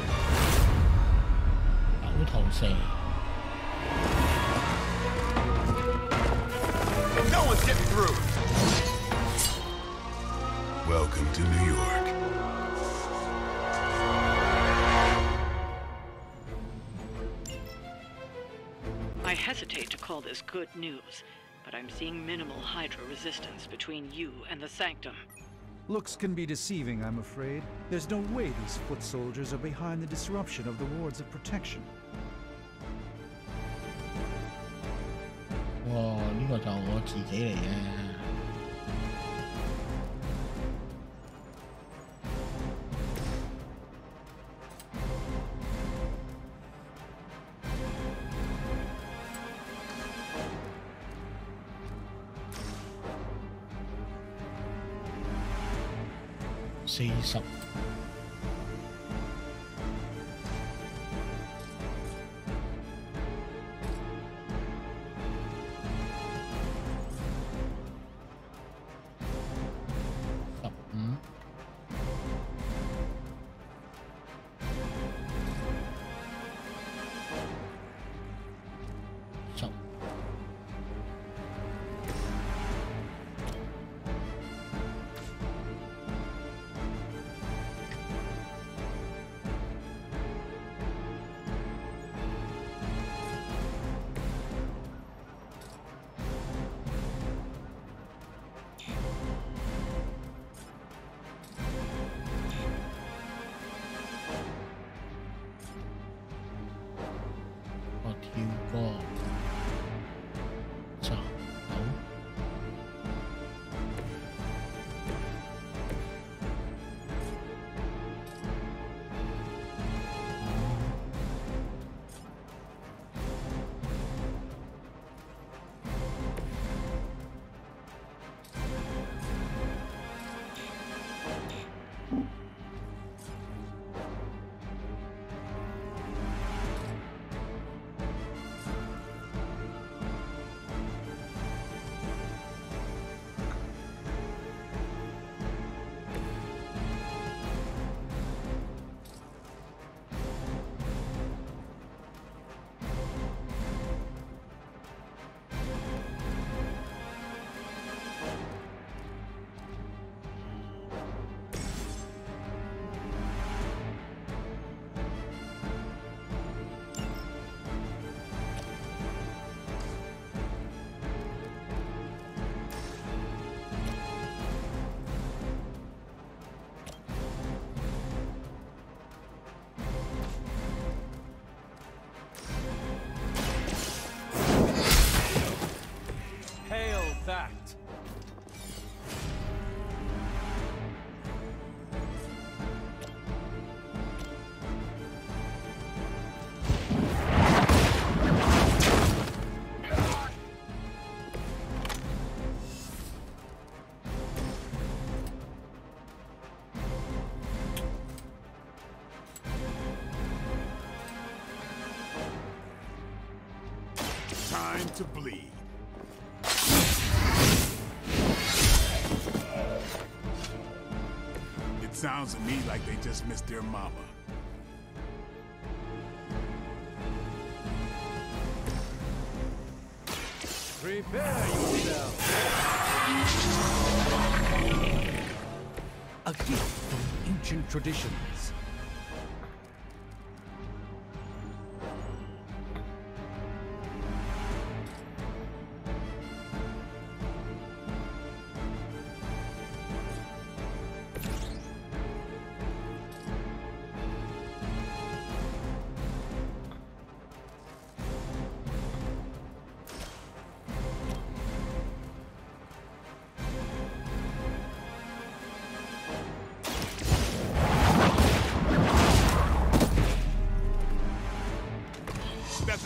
有投射。 No one's getting through. Welcome to New York. I hesitate to call this good news, but I'm seeing minimal Hydra resistance between you and the Sanctum. Looks can be deceiving, I'm afraid. There's no way these foot soldiers are behind the disruption of the wards of protection. 哇！呢個就我自己嚟嘅。40。 That. Time to bleed. It sounds to me like they just missed their mama. Prepare yourself. A gift from ancient traditions.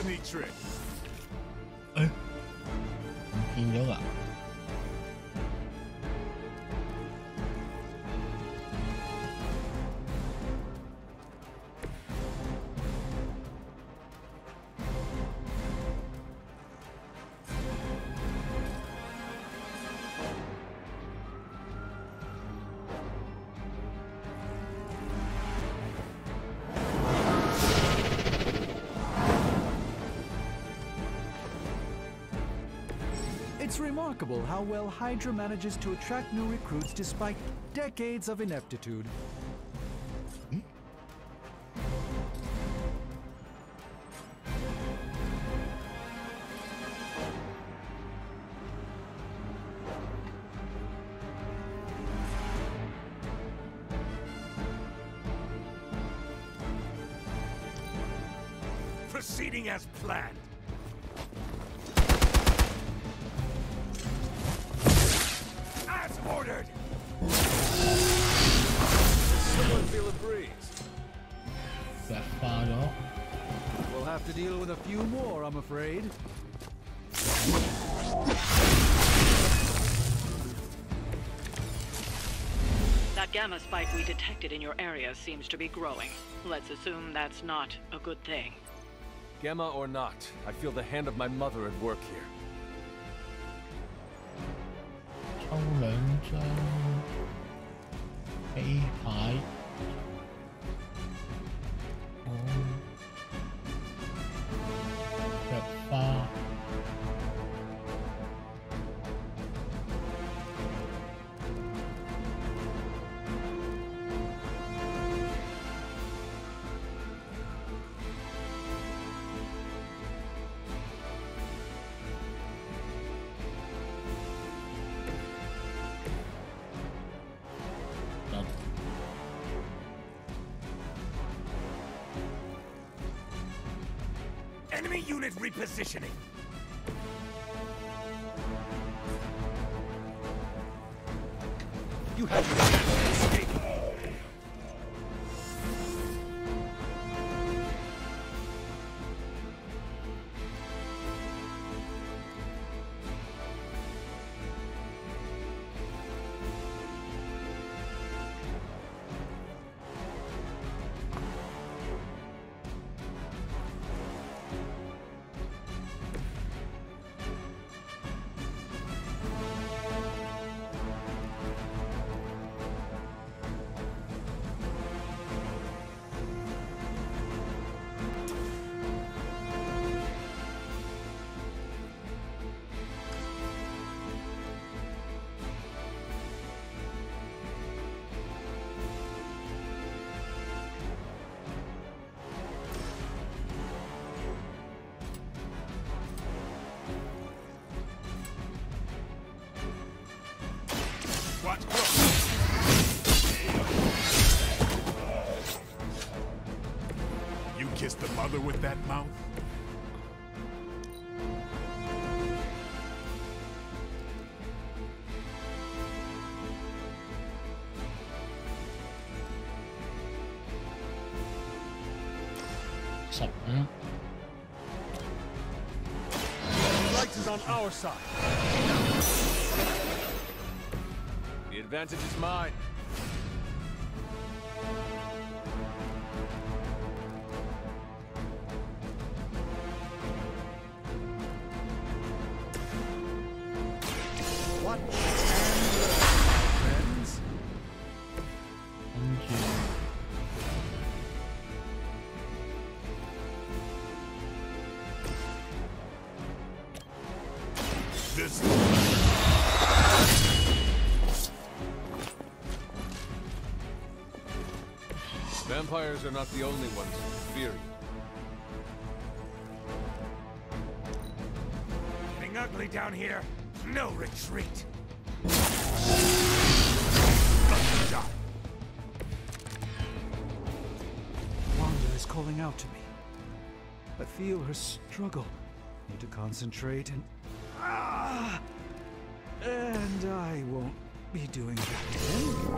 neat trick. 唔見咗㗎。It's remarkable how well Hydra manages to attract new recruits despite decades of ineptitude. Proceeding as planned. As ordered. Someone feel a breeze. We'll have to deal with a few more, I'm afraid. That gamma spike we detected in your area seems to be growing. Let's assume that's not a good thing. Gamma or not, I feel the hand of my mother at work here. 抽兩張飛牌。藥花。Enemy unit repositioning. You have to escape. Watch close. You kissed the mother with that mouth? Light is on our side. The advantage is mine. Watch and learn, friends. This Vampires are not the only ones who fear you. Getting ugly down here. No retreat. Wanda is calling out to me. I feel her struggle. Need to concentrate and... And I won't be doing that again.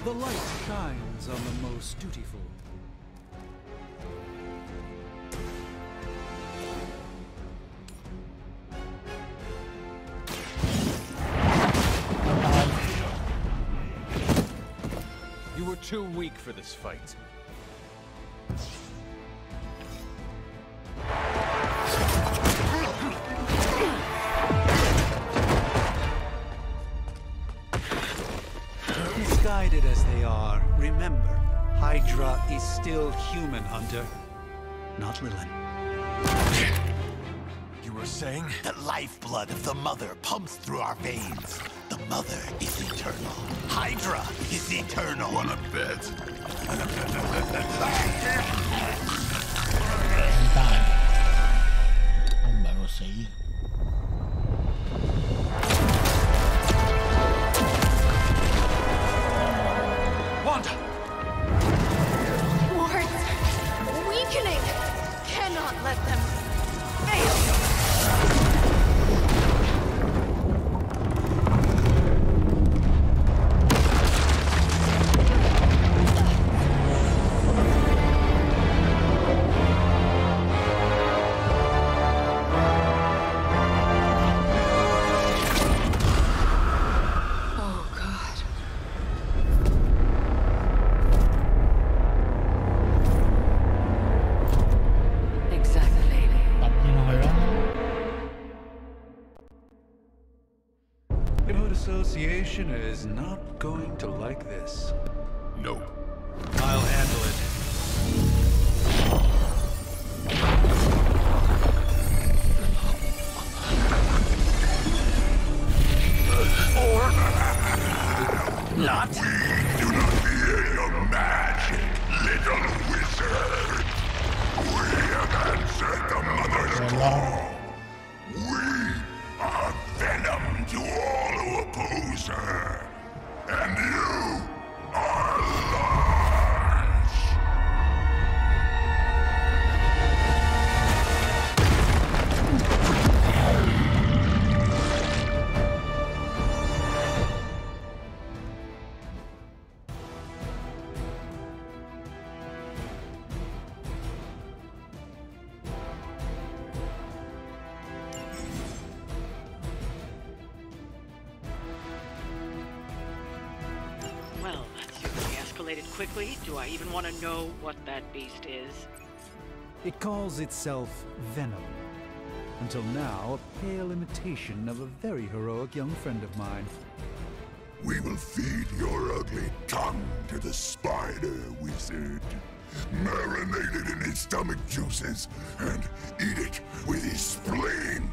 The light shines on the most dutiful. You were too weak for this fight. Misguided as they are, remember, Hydra is still human, Hunter. Not Lilin. You were saying? The lifeblood of the Mother pumps through our veins. The Mother is eternal. Hydra is eternal. Wanna bet? Wanda! Wards! Weakening! Cannot let them fail! Association is not going to like this. No. I'll handle it. Or not. We do not fear your magic, little wizard. We have answered the Mother's call. We are venom to all who oppose her. And you are large. Well, that certainly escalated quickly. Do I even want to know what that beast is? It calls itself Venom. Until now, a pale imitation of a very heroic young friend of mine. We will feed your ugly tongue to the spider wizard. Marinate it in his stomach juices and eat it with his spleen.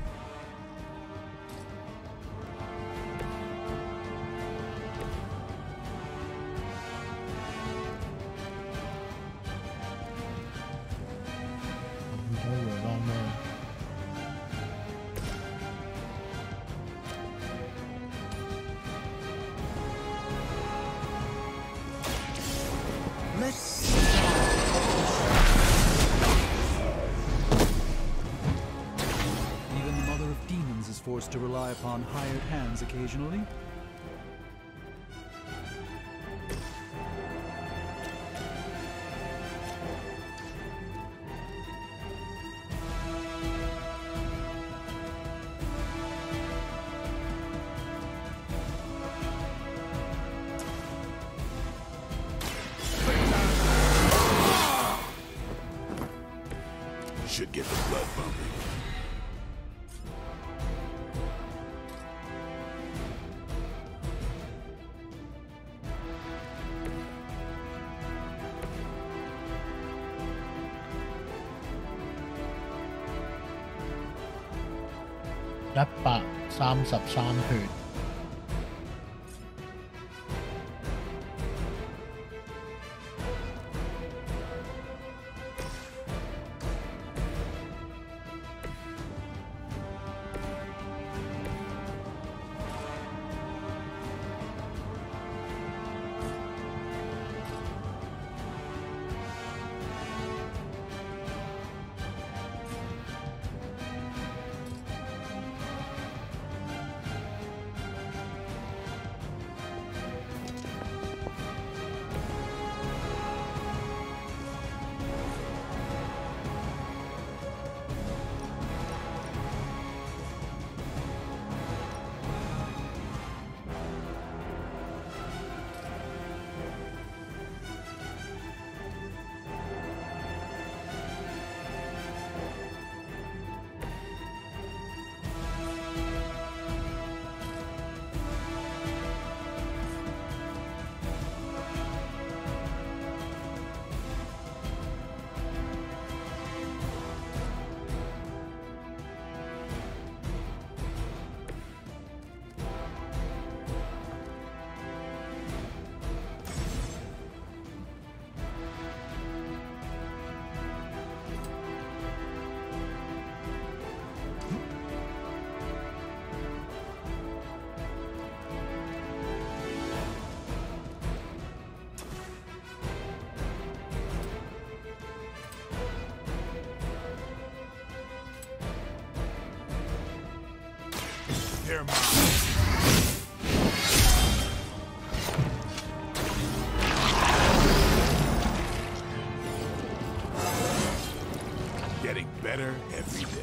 Even the Mother of Demons is forced to rely upon hired hands occasionally. Should get the blood pumping.133血。They're mine. Getting better every day.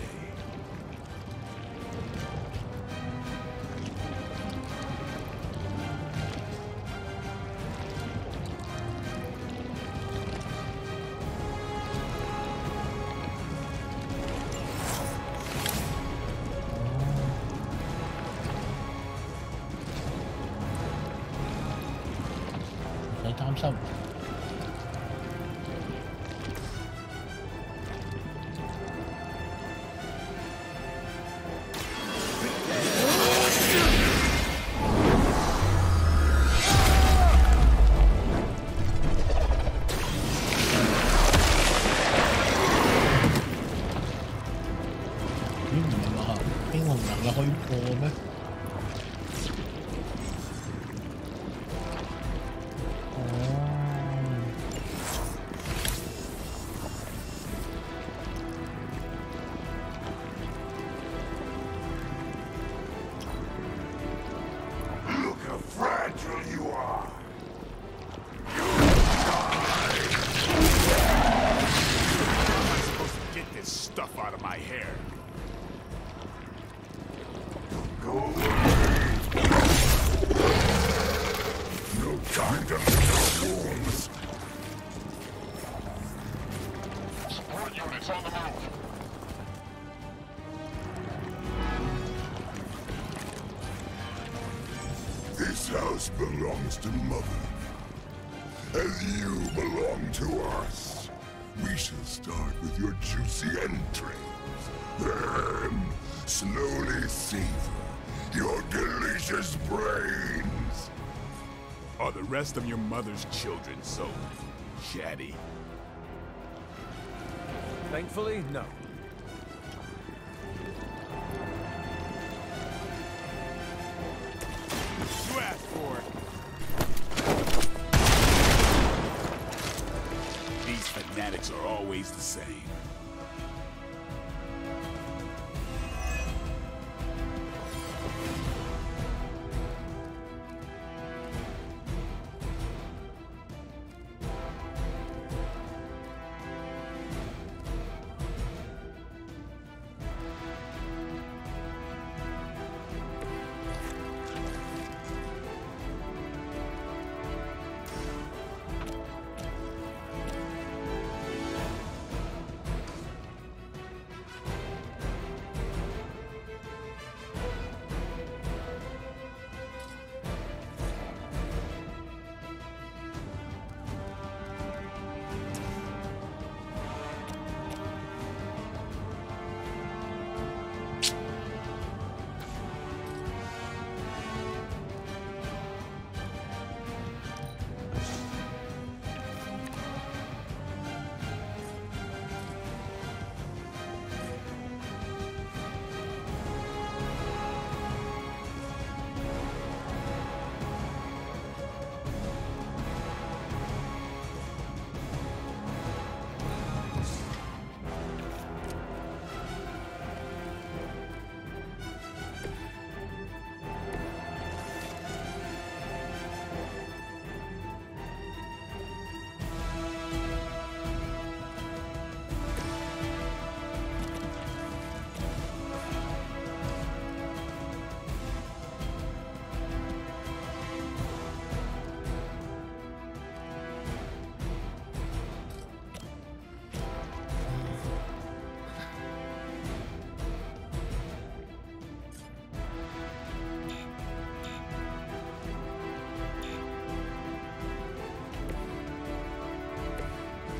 Some. This house belongs to Mother, as you belong to us. We shall start with your juicy entrails, then slowly savor your delicious brains. Are the rest of your mother's children so chatty? Thankfully, no. You asked for it. These fanatics are always the same.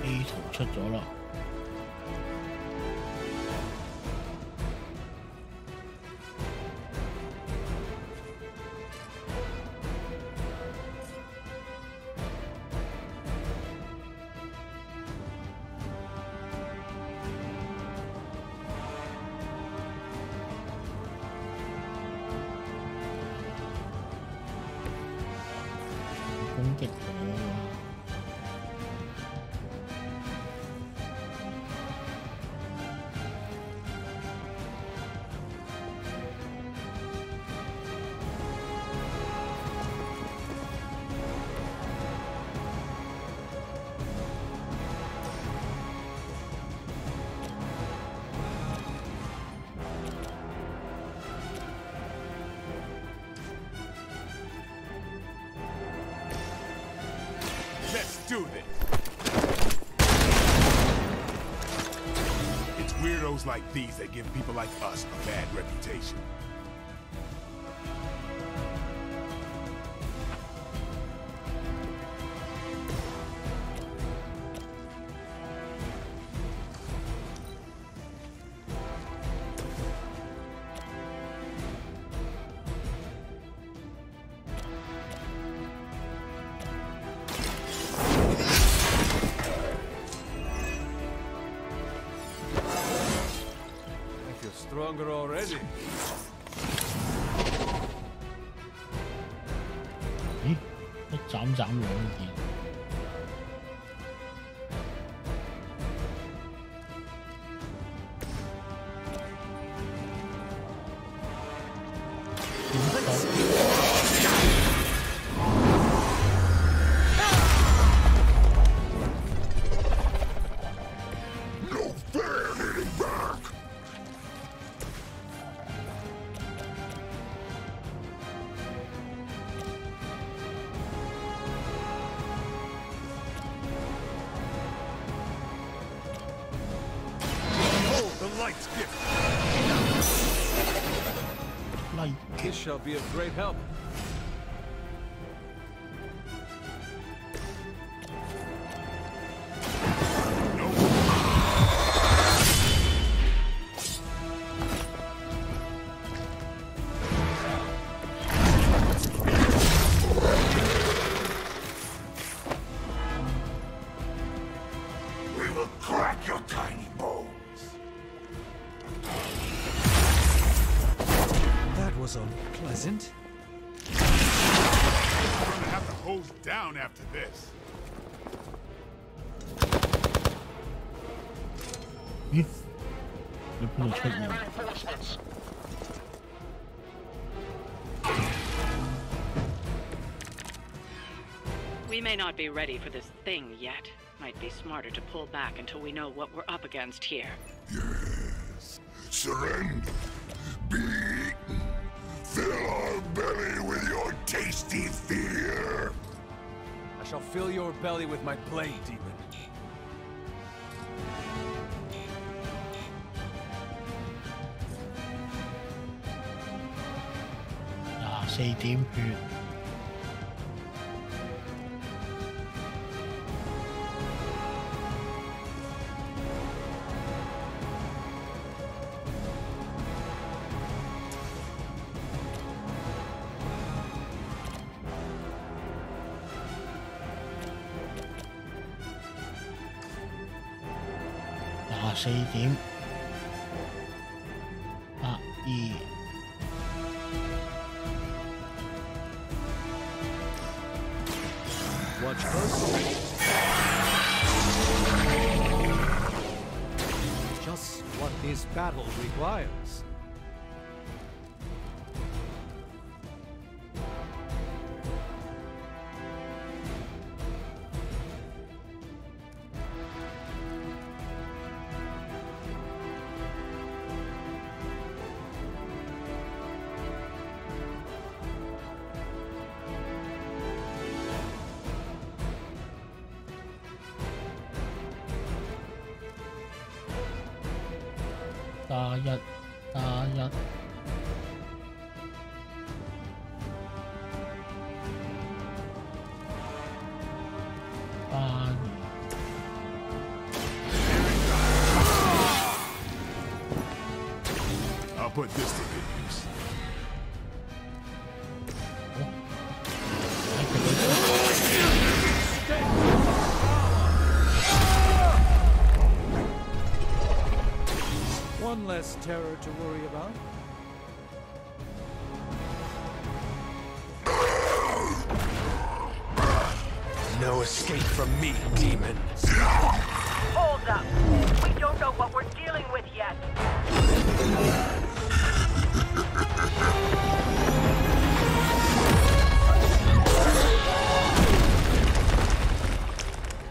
A 圖出咗啦。攻擊佢啊！ do this. It's weirdos like these that give people like us a bad reputation. Stronger already. 咦？一斬斬兩件。No fair hitting back. Light's gift. Light. This shall be of great help. We will crack your tiny bones. That was unpleasant. We're gonna have to hose down after this. 咦？你邊度出現？ We may not be ready for this thing yet. Might be smarter to pull back until we know what we're up against here. Yes. Surrender. Be eaten. Fill our belly with your tasty fear. I shall fill your belly with my blade, demon. 24點血。 24點82。 Watch closely. Just what this battle requires.打一打一。 I'll put this to good use. One less terror to worry about. No escape from me, demon. Hold up. We don't know what we're dealing with yet.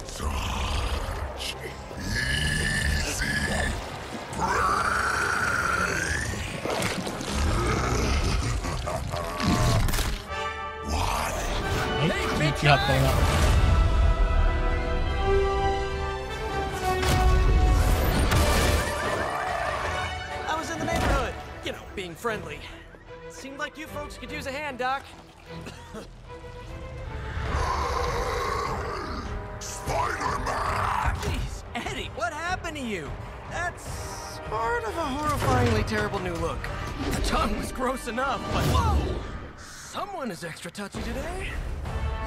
Such easy prey. What? 結合到啦。being friendly. Seemed like you folks could use a hand, Doc. Spider-Man! Jeez, Eddie, what happened to you? That's sort of a horrifyingly terrible new look. The tongue was gross enough, but whoa! Someone is extra touchy today.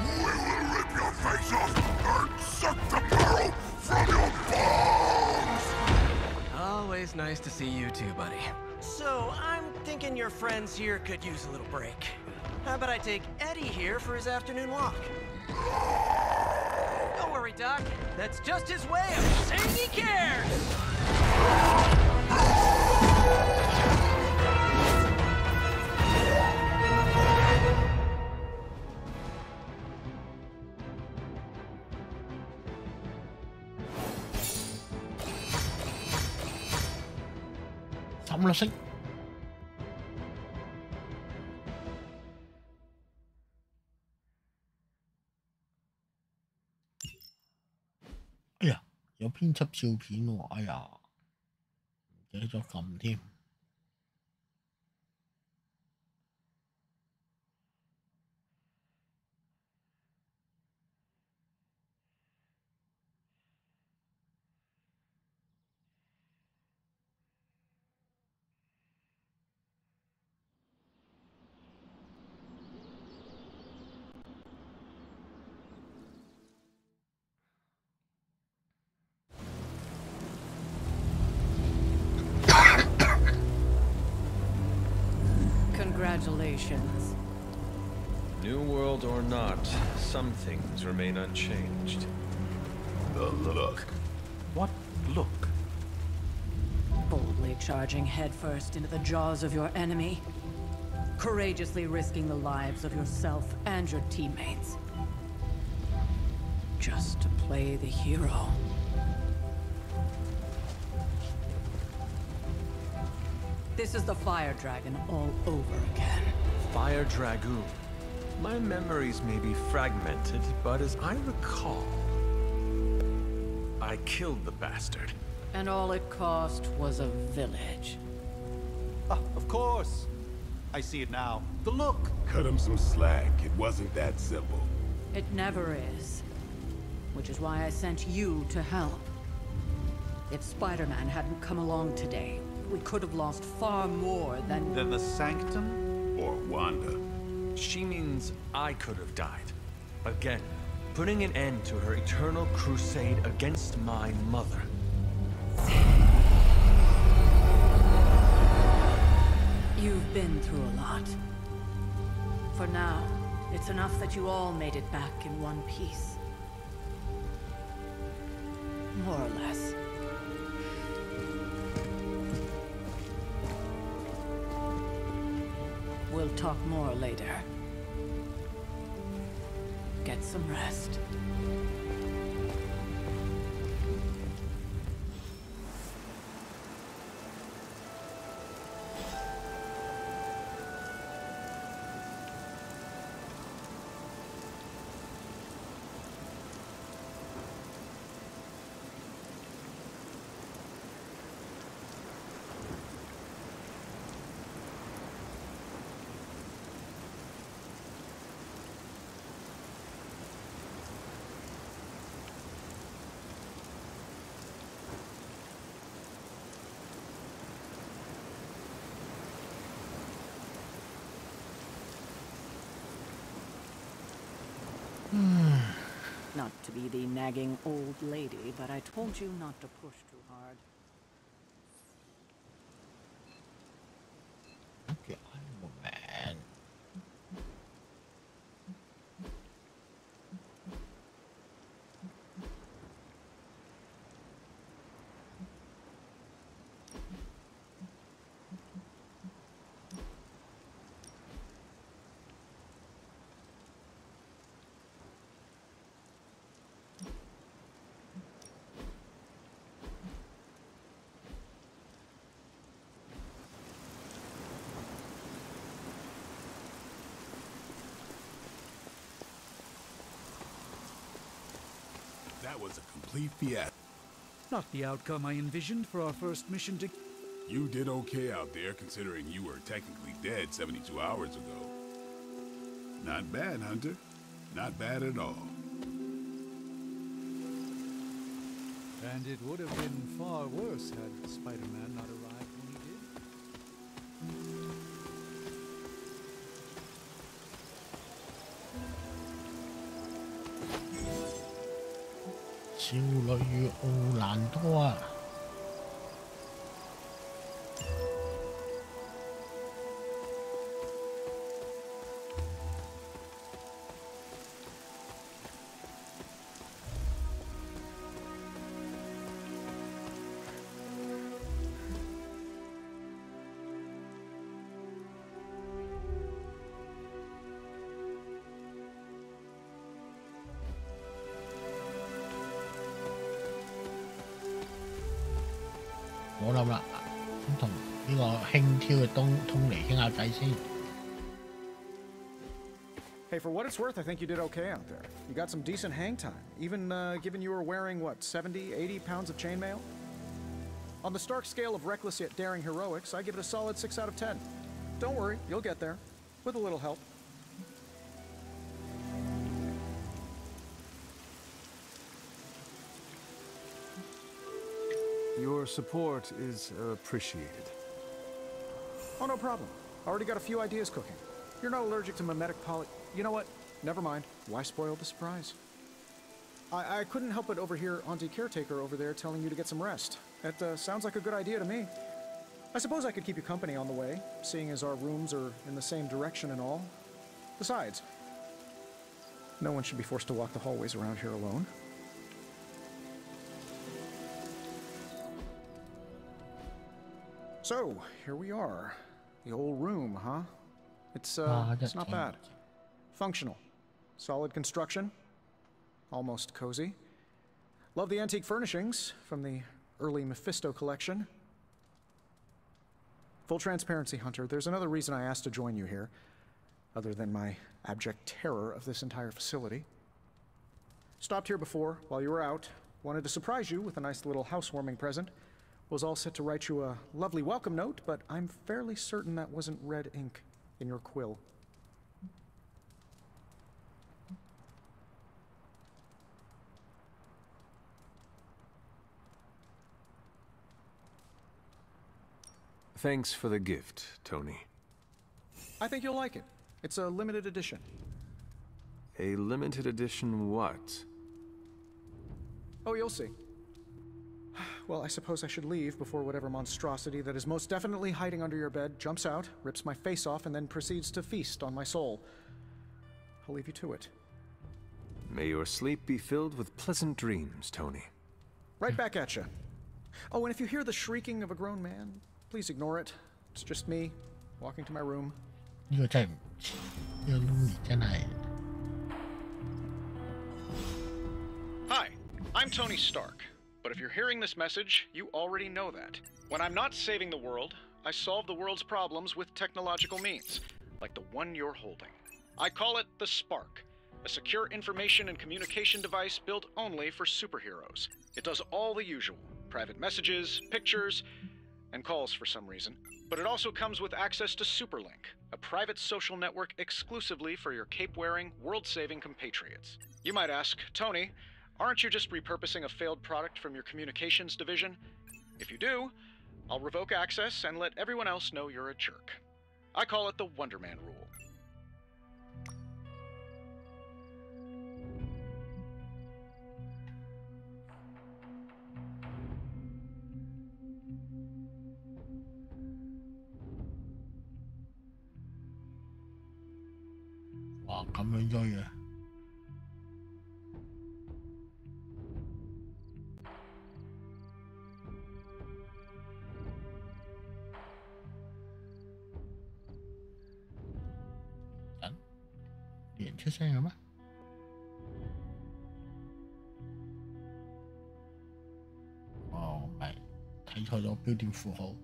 We will rip your face off and suck the marrow from your bones! Always nice to see you too, buddy. So, I'm thinking your friends here could use a little break. How about I take Eddie here for his afternoon walk? Don't worry, Doc. That's just his way of saying he cares!抌落色。哎呀，有編輯照片喎！哎呀，唔記得咗撳添。Congratulations. New world or not, some things remain unchanged. The look. What look? Boldly charging headfirst into the jaws of your enemy. Courageously risking the lives of yourself and your teammates. Just to play the hero. This is the Fire Dragon all over again. Fire Dragoon. My memories may be fragmented, but as I recall, I killed the bastard. And all it cost was a village. Ah, of course. I see it now. The look. Cut him some slack. It wasn't that simple. It never is. Which is why I sent you to help. If Spider-Man hadn't come along today, we could have lost far more than... Than the Sanctum? Or Wanda. She means I could have died. Again, putting an end to her eternal crusade against my mother. You've been through a lot. For now, it's enough that you all made it back in one piece. More or less. We'll talk more later. Get some rest. Not to be the nagging old lady, but I told you not to push too hard. Okay, Iron Man. That was a complete fiasco. Not the outcome I envisioned for our first mission to... You did okay out there, considering you were technically dead 72 hours ago. Not bad, Hunter. Not bad at all. And it would have been far worse had Spider-Man not arrived when he did. 少女奧蘭多啊！我諗啦，咁同呢個輕佻嘅通嚟傾下偈先。Hey, for what it's worth, I think you did okay out there. You got some decent hang time, even given you were wearing, what, 70, 80 pounds of chainmail? On the Stark scale of reckless yet daring heroics, I give it a solid 6 out of 10. Don't worry, you'll get there, with a little help. Your support is appreciated. Oh, no problem. Already got a few ideas cooking. You're not allergic to mimetic poly... You know what? Never mind. Why spoil the surprise? I couldn't help but overhear Auntie Caretaker over there telling you to get some rest. That sounds like a good idea to me. I suppose I could keep you company on the way, seeing as our rooms are in the same direction and all. Besides, no one should be forced to walk the hallways around here alone. So, here we are. The old room, huh? It's not bad. Functional. Solid construction. Almost cozy. Love the antique furnishings from the early Mephisto collection. Full transparency, Hunter, there's another reason I asked to join you here, other than my abject terror of this entire facility. Stopped here before, while you were out. Wanted to surprise you with a nice little housewarming present. Was all set to write you a lovely welcome note, but I'm fairly certain that wasn't red ink in your quill. Thanks for the gift, Tony. I think you'll like it. It's a limited edition. A limited edition what? Oh, you'll see. Well, I suppose I should leave before whatever monstrosity that is most definitely hiding under your bed jumps out, rips my face off, and then proceeds to feast on my soul. I'll leave you to it. May your sleep be filled with pleasant dreams, Tony. Right back at you. Oh, and if you hear the shrieking of a grown man, please ignore it. It's just me, walking to my room. 呢個真係唔似，呢個 Lumi 真係。Hi, I'm Tony Stark. But if you're hearing this message, you already know that. When I'm not saving the world, I solve the world's problems with technological means, like the one you're holding. I call it the Spark, a secure information and communication device built only for superheroes. It does all the usual, private messages, pictures, and calls for some reason. But it also comes with access to Superlink, a private social network exclusively for your cape-wearing, world-saving compatriots. You might ask, Tony, aren't you just repurposing a failed product from your communications division? If you do, I'll revoke access and let everyone else know you're a jerk. I call it the Wonder Man rule. Wow, 咁樣追嘅。連出聲嘅咩？哦，唔係睇錯咗標點符號。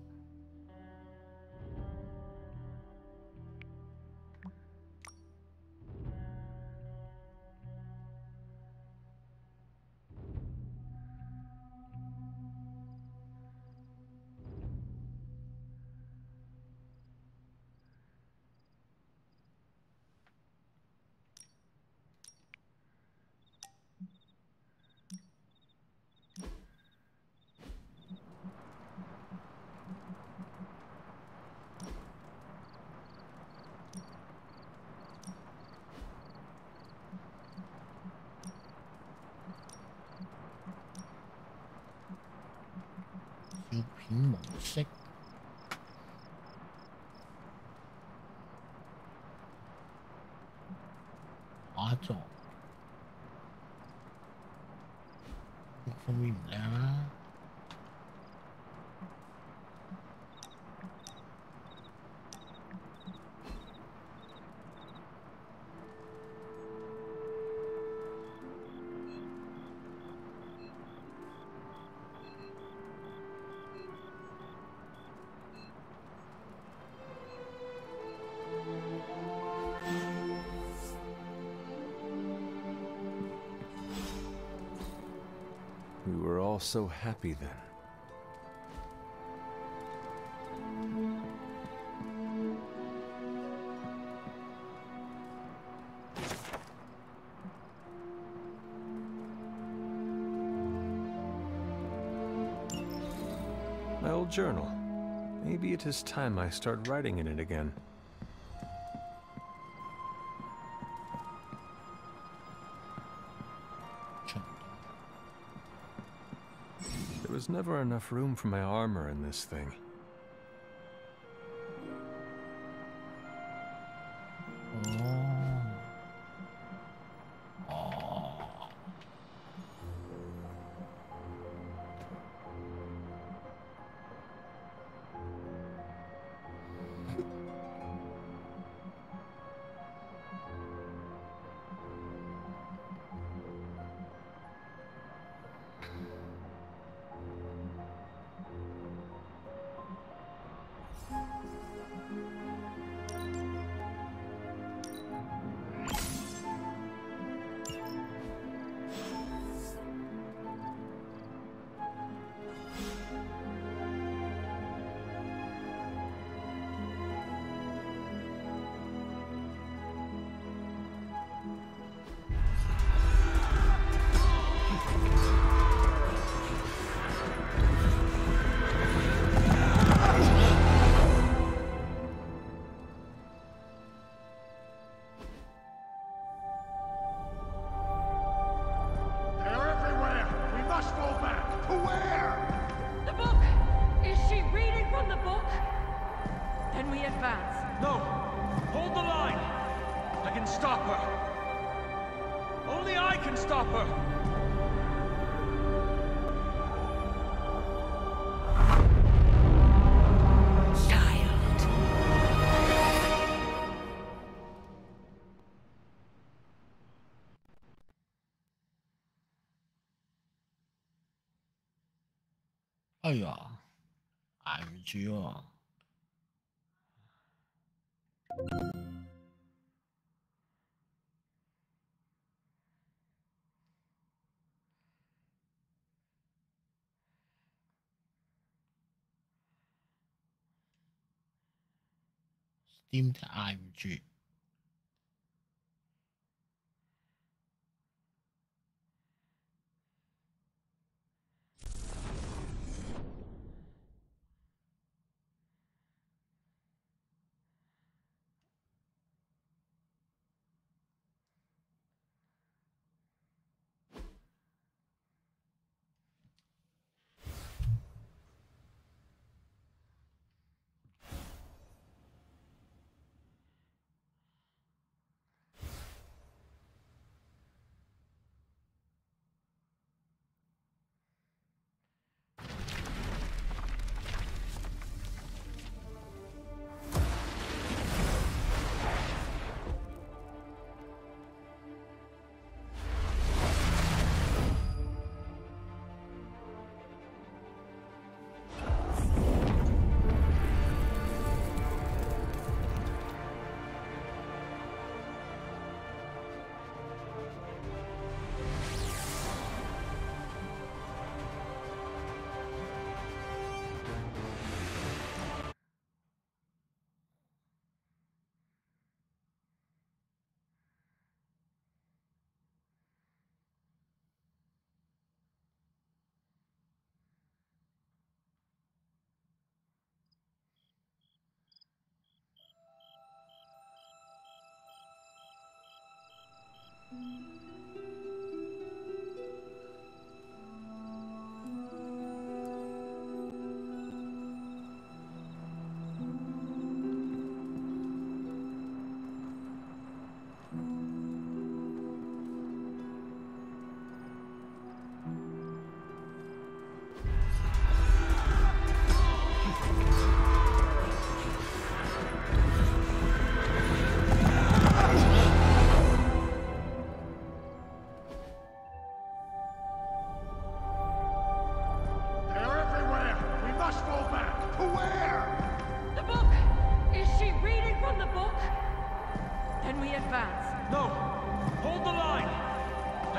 式。畫作封面唔靚啦。We were all so happy then. My old journal. Maybe it is time I start writing in it again. There was never enough room for my armor in this thing.哎呀，捱唔住喎！Steam 就捱唔住。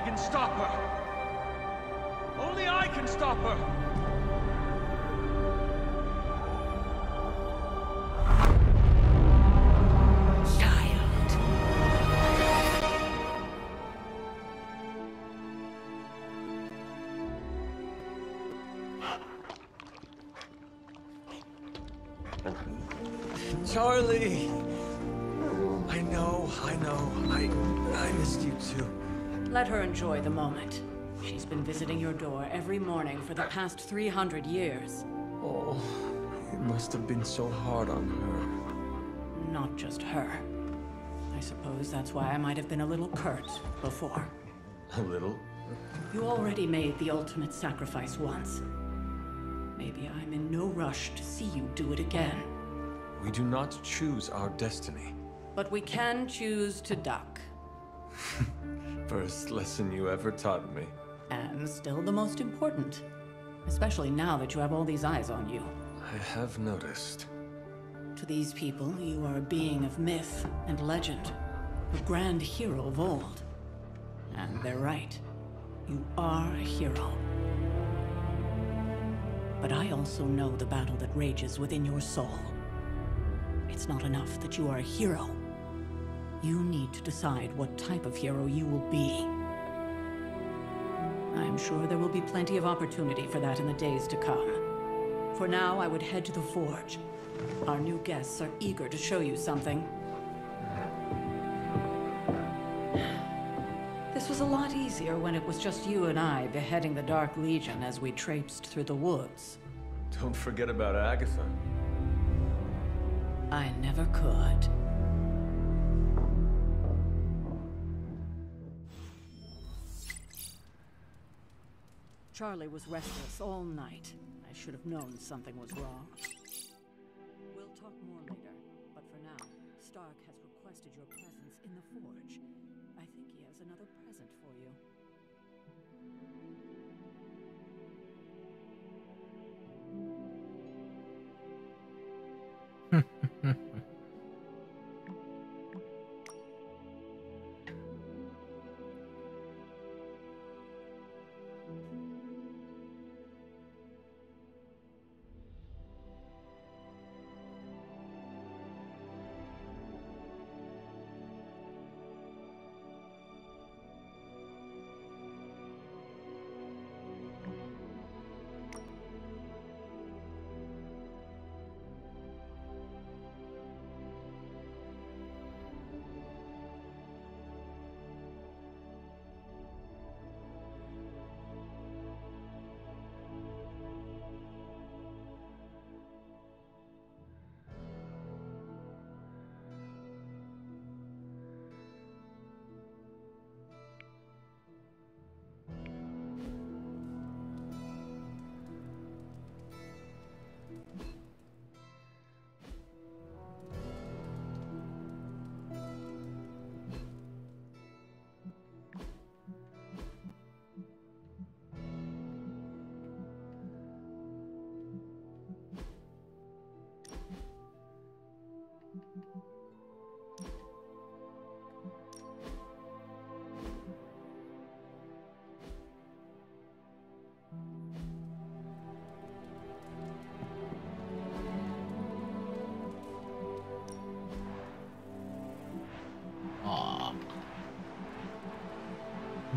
can stop her. Only I can stop her. Charlie! I missed you too. Let her enjoy the moment. She's been visiting your door every morning for the past 300 years. Oh, it must have been so hard on her. Not just her. I suppose that's why I might have been a little curt before. A little? You already made the ultimate sacrifice once. Maybe I'm in no rush to see you do it again. We do not choose our destiny. But we can choose to duck. First lesson you ever taught me. And still the most important. Especially now that you have all these eyes on you. I have noticed. To these people, you are a being of myth and legend. A grand hero of old. And they're right. You are a hero. But I also know the battle that rages within your soul. It's not enough that you are a hero. You need to decide what type of hero you will be. I'm sure there will be plenty of opportunity for that in the days to come. For now, I would head to the forge. Our new guests are eager to show you something. This was a lot easier when it was just you and I beheading the Dark Legion as we traipsed through the woods. Don't forget about Agatha. I never could. Charlie was restless all night. I should have known something was wrong. We'll talk more later, but for now, Stark has requested your presence in the forge. I think he has another present for you.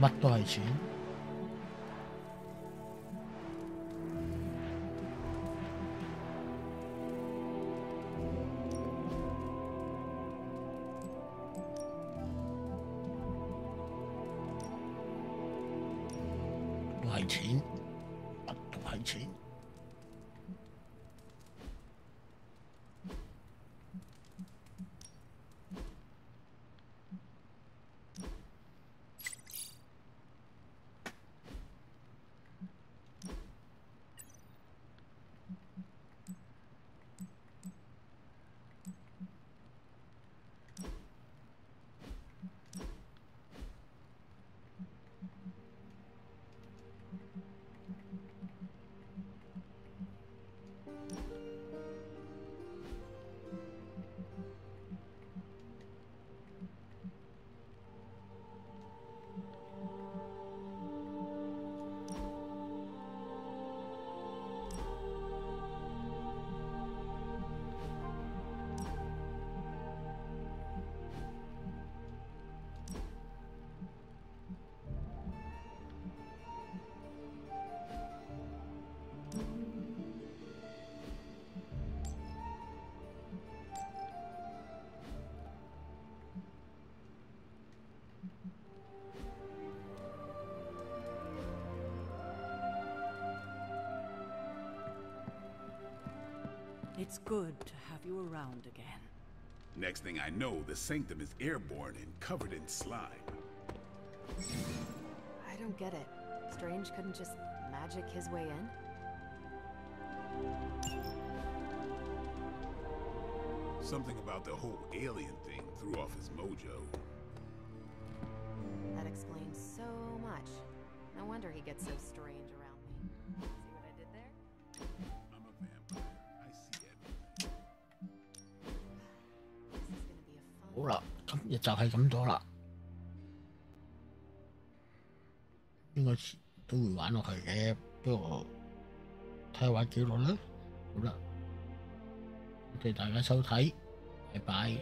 乜都係錢。都係錢，乜都係錢。It's good to have you around again. Next thing I know, the Sanctum is airborne and covered in slime. I don't get it. Strange couldn't just magic his way in? Something about the whole alien thing threw off his mojo. That explains so much. No wonder he gets so strange around me. See what I did there? I'm a vampire. I see everything. 好啦，今日就係咁多啦。應該都會玩落去嘅，不過睇下玩幾耐啦。好啦，多謝大家收睇，拜拜。